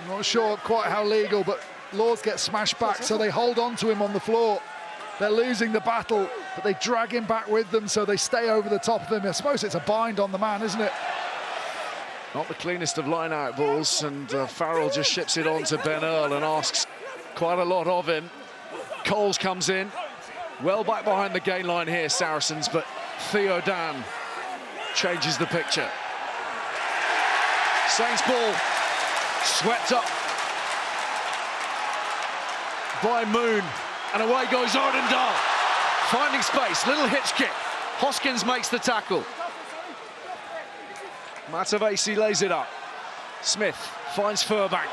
I'm not sure quite how legal, but Lords get smashed back, so they hold on to him on the floor. They're losing the battle, but they drag him back with them, so they stay over the top of him. I suppose it's a bind on the man, isn't it? Not the cleanest of line-out balls, and Farrell just ships it on to Ben Earl and asks quite a lot of him. Coles comes in, well back behind the gain line here, Saracens, but Theo Dan changes the picture. Saints ball, swept up by Moon, and away goes Odendaal. Finding space, little hitch kick. Hoskins makes the tackle. Matavesi lays it up. Smith finds Furbank.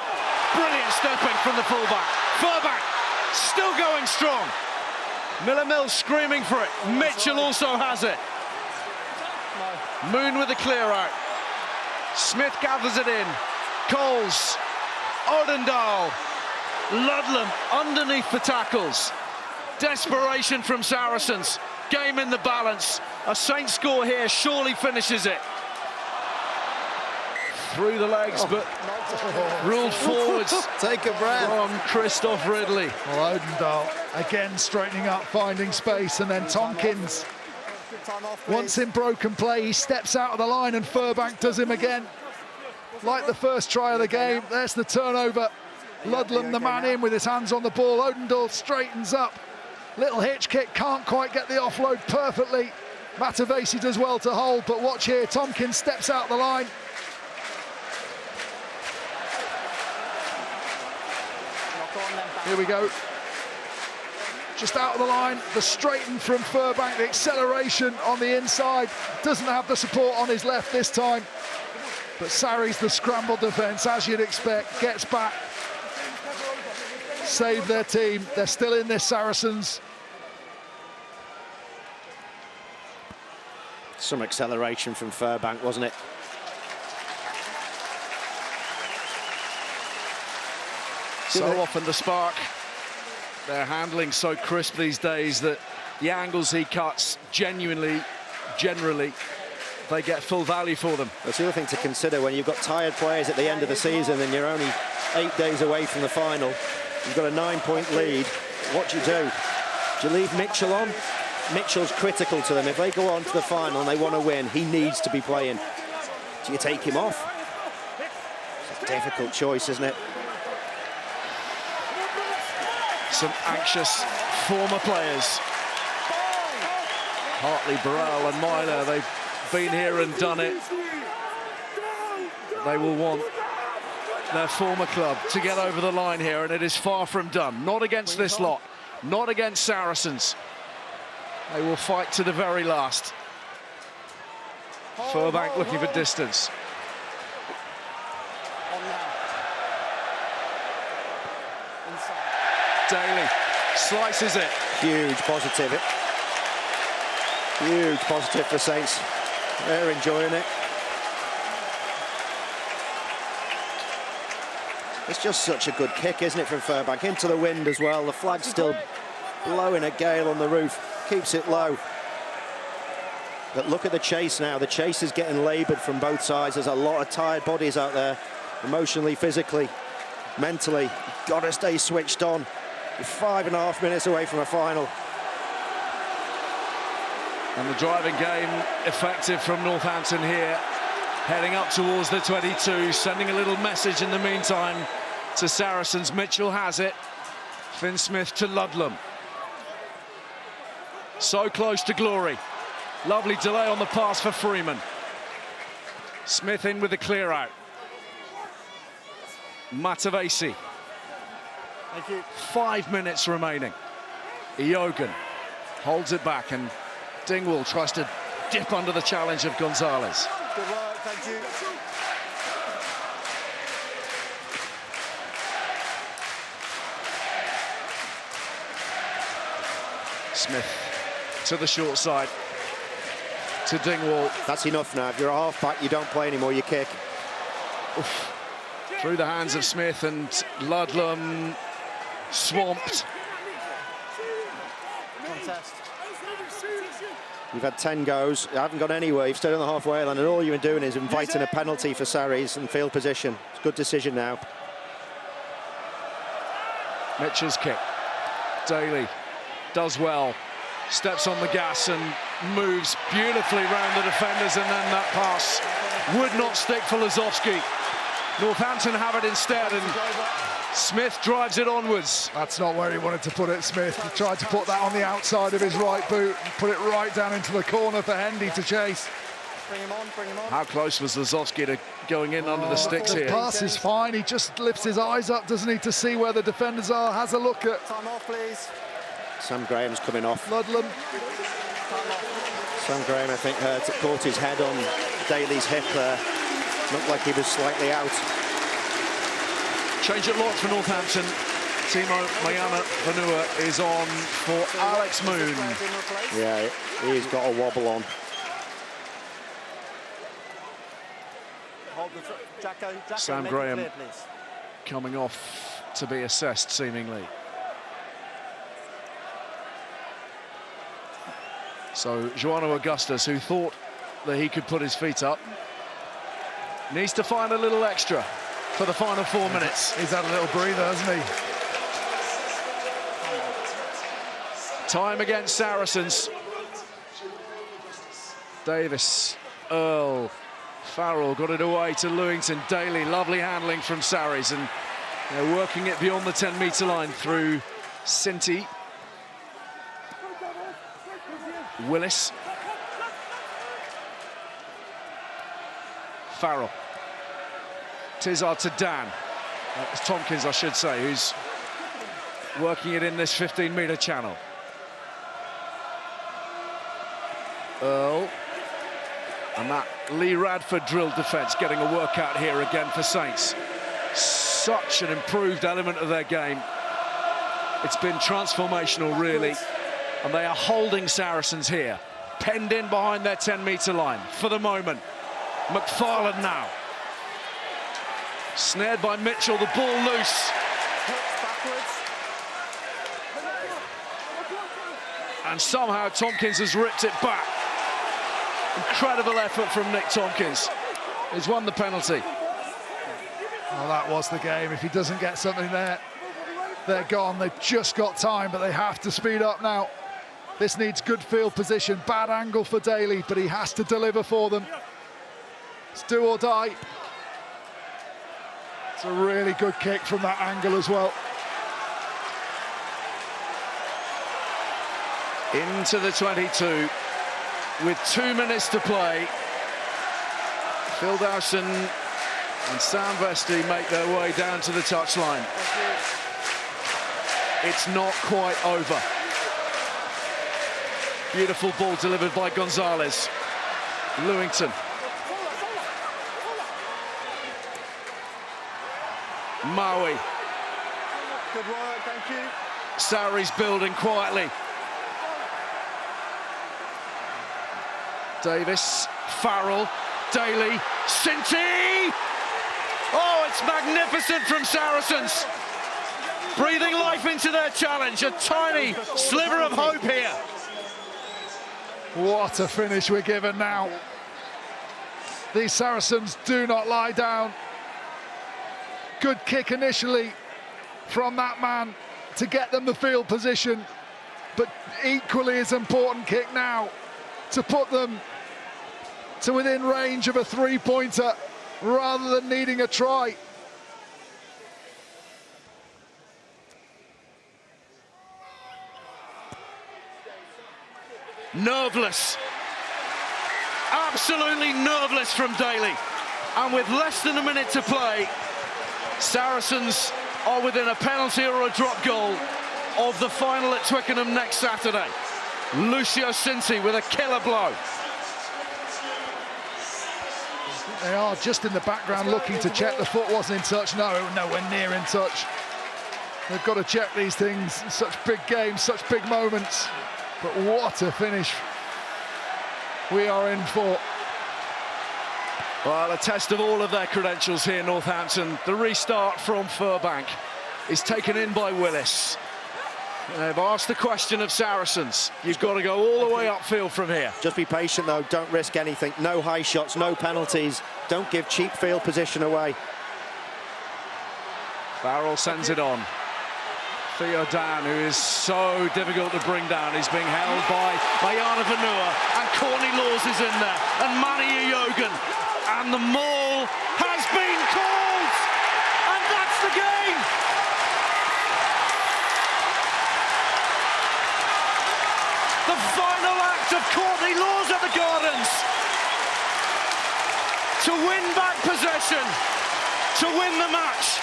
Brilliant stepping from the fullback. Furbank still going strong. Miller-Mills screaming for it. Mitchell also has it. Moon with the clear out. Smith gathers it in. Coles. Odendaal. Ludlam underneath the tackles. Desperation from Saracens. Game in the balance. A Saints score here surely finishes it. Through the legs, but ruled forwards. Take a breath. From Christoph Ridley. Well, Odendaal again straightening up, finding space, and then Tompkins. Once in broken play, he steps out of the line and Furbank does him again. Like the first try of the game, there's the turnover. Ludlam, the man in with his hands on the ball. Odendaal straightens up. Little hitch kick, can't quite get the offload perfectly. Matavesi does well to hold, but watch here, Tompkins steps out the line. Here we go. Just out of the line, the straighten from Furbank, the acceleration on the inside. Doesn't have the support on his left this time. But Sarri's the scramble defence, as you'd expect, gets back. Save their team. They're still in this, Saracens. Some acceleration from Furbank, wasn't it? So often the spark. They're handling so crisp these days that the angles he cuts generally, they get full value for them. That's the other thing to consider when you've got tired players at the end of the season and you're only 8 days away from the final. You've got a 9-point lead. What do? Do you leave Mitchell on? Mitchell's critical to them. If they go on to the final and they want to win, he needs to be playing. Do you take him off? It's a difficult choice, isn't it? Some anxious former players. Hartley, Burrell and Myler, they've been here and done it. They will want their former club to get over the line here, and it is far from done. Not against this lot, not against Saracens. They will fight to the very last. Furbank looking for distance. Daly slices it. Huge positive. Huge positive for Saints. They're enjoying it. It's just such a good kick, isn't it, from Furbank? Into the wind as well. The flag's still blowing a gale on the roof. Keeps it low. But look at the chase now. The chase is getting laboured from both sides. There's a lot of tired bodies out there. Emotionally, physically, mentally. Got to stay switched on. You're 5.5 minutes away from a final. And the driving game effective from Northampton here. Heading up towards the 22, sending a little message in the meantime to Saracens. Mitchell has it. Finn Smith to Ludlam. So close to glory. Lovely delay on the pass for Freeman. Smith in with the clear out. Matavesi. Thank you. 5 minutes remaining. Iogan holds it back, and Dingwall tries to dip under the challenge of Gonzalez. Good work, thank you. Smith to the short side, to Dingwall. That's enough now. If you're a half-back, you don't play anymore, you kick. Oof. Through the hands of Smith, and Ludlam swamped. You've had 10 goes, you haven't gone anywhere, you've stayed on the halfway line, and all you've been doing is inviting a penalty for Sarries and field position. It's a good decision now. Mitchell's kick. Daly does well, steps on the gas and moves beautifully round the defenders, and then that pass would not stick for Lazowski. Northampton have it instead, and Smith drives it onwards. That's not where he wanted to put it, Smith. He tried to put that on the outside of his right boot and put it right down into the corner for Hendy to chase. Bring him on, bring him on. How close was Lazowski to going in under the sticks here? The pass is fine, he just lifts his eyes up, doesn't need to see where the defenders are, has a look at... Time off, please. Sam Graham's coming off. Ludlam. Sam Graham, I think, caught his head on Daly's hip there. Looked like he was slightly out. Change at lock for Northampton. Timo Mayana Vanua is on for Alex Moon. Yeah, he's got a wobble on. Jacko, Sam make it Graham clear, please. coming off to be assessed, seemingly. So Joano Augustus, who thought that he could put his feet up, needs to find a little extra for the final 4 minutes. He's had a little breather, hasn't he? Time against Saracens. Davis, Earl, Farrell got it away to Lewington. Daly, lovely handling from Sarries, and they're working it beyond the 10-metre line through Sinti. Willis. Farrell. Tizard to Dan. It's Tompkins, I should say, who's working it in this 15-metre channel. Earl. And that Lee Radford drilled defence getting a workout here again for Saints. Such an improved element of their game. It's been transformational, really. And they are holding Saracens here, penned in behind their 10-metre line for the moment. McFarland now. Snared by Mitchell, the ball loose. And somehow Tompkins has ripped it back. Incredible effort from Nick Tompkins. He's won the penalty. Well, that was the game. If he doesn't get something there, they're gone. They've just got time, but they have to speed up now. This needs good field position. Bad angle for Daly, but he has to deliver for them. It's do or die. It's a really good kick from that angle as well. Into the 22 with 2 minutes to play. Phil Dowson and Sam Vesti make their way down to the touchline. It's not quite over. Beautiful ball delivered by Gonzalez. Lewington. Maui. Good work, thank you. Sarries building quietly. Davis, Farrell, Daly, Sinti! Oh, it's magnificent from Saracens. Breathing life into their challenge. A tiny sliver of hope here. What a finish we're given now. These Saracens do not lie down. Good kick initially from that man to get them the field position, but equally as important kick now to put them to within range of a three-pointer rather than needing a try. Nerveless. Absolutely nerveless from Daly. And with less than a minute to play, Saracens are within a penalty or a drop goal of the final at Twickenham next Saturday. Lucio Sinti with a killer blow. They are just in the background looking to check the foot wasn't in touch. No, nowhere near in touch. They've got to check these things. Such big games, such big moments. But what a finish we are in for. Well, a test of all of their credentials here, Northampton. The restart from Furbank is taken in by Willis. They've asked the question of Saracens. You've got to go all the way upfield from here. Just be patient, though. Don't risk anything. No high shots, no penalties. Don't give cheap field position away. Farrell sends it on. Theo Dan, who is so difficult to bring down, he's being held by Mayana Vanua, and Courtney Laws is in there, and Manny Yogan, and the maul has been called, and that's the game. The final act of Courtney Laws at the Gardens to win back possession, to win the match.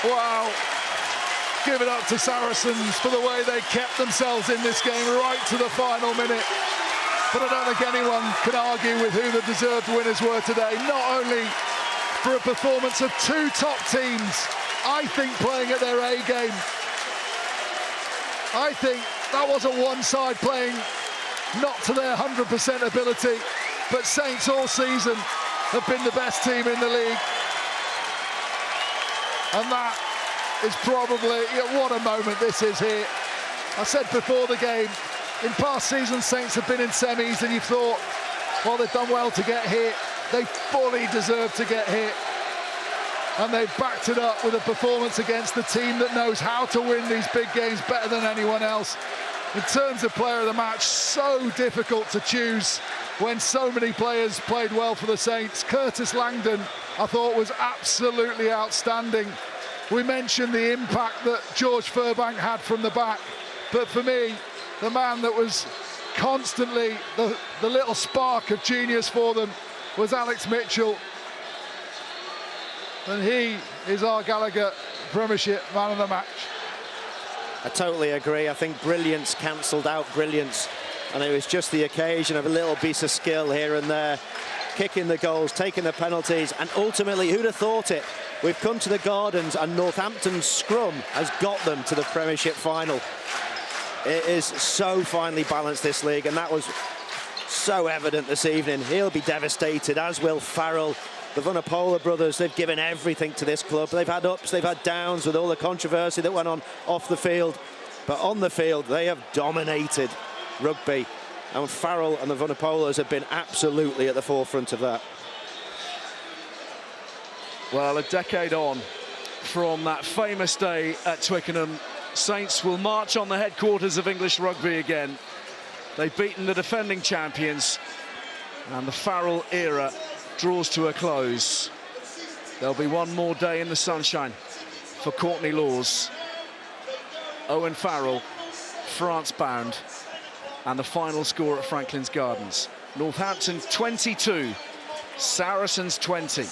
Wow. Give it up to Saracens for the way they kept themselves in this game right to the final minute. But I don't think anyone can argue with who the deserved winners were today. Not only for a performance of two top teams, I think playing at their A game. I think that wasn't one side playing not to their 100% ability, but Saints all season have been the best team in the league. And that is probably, what a moment this is here. I said before the game, in past seasons, Saints have been in semis and you've thought, well, they've done well to get here. They fully deserve to get here. And they've backed it up with a performance against the team that knows how to win these big games better than anyone else. In terms of player of the match, so difficult to choose when so many players played well for the Saints. Curtis Langdon, I thought, was absolutely outstanding. We mentioned the impact that George Furbank had from the back, but for me, the man that was constantly the little spark of genius for them was Alex Mitchell. And he is our Gallagher Premiership man of the match. I totally agree. I think brilliance cancelled out brilliance, and it was just the occasion of a little piece of skill here and there, kicking the goals, taking the penalties, and ultimately, who'd have thought it? We've come to the Gardens, and Northampton's scrum has got them to the Premiership final. It is so finely balanced, this league, and that was so evident this evening. He'll be devastated, as will Farrell. The Vunipola brothers, they've given everything to this club. They've had ups, they've had downs with all the controversy that went on off the field. But on the field, they have dominated rugby. And Farrell and the Vunipolas have been absolutely at the forefront of that. Well, a decade on from that famous day at Twickenham, Saints will march on the headquarters of English rugby again. They've beaten the defending champions, and the Farrell era draws to a close. There'll be one more day in the sunshine for Courtney Laws, Owen Farrell, France bound, and the final score at Franklin's Gardens. Northampton 22, Saracens 20.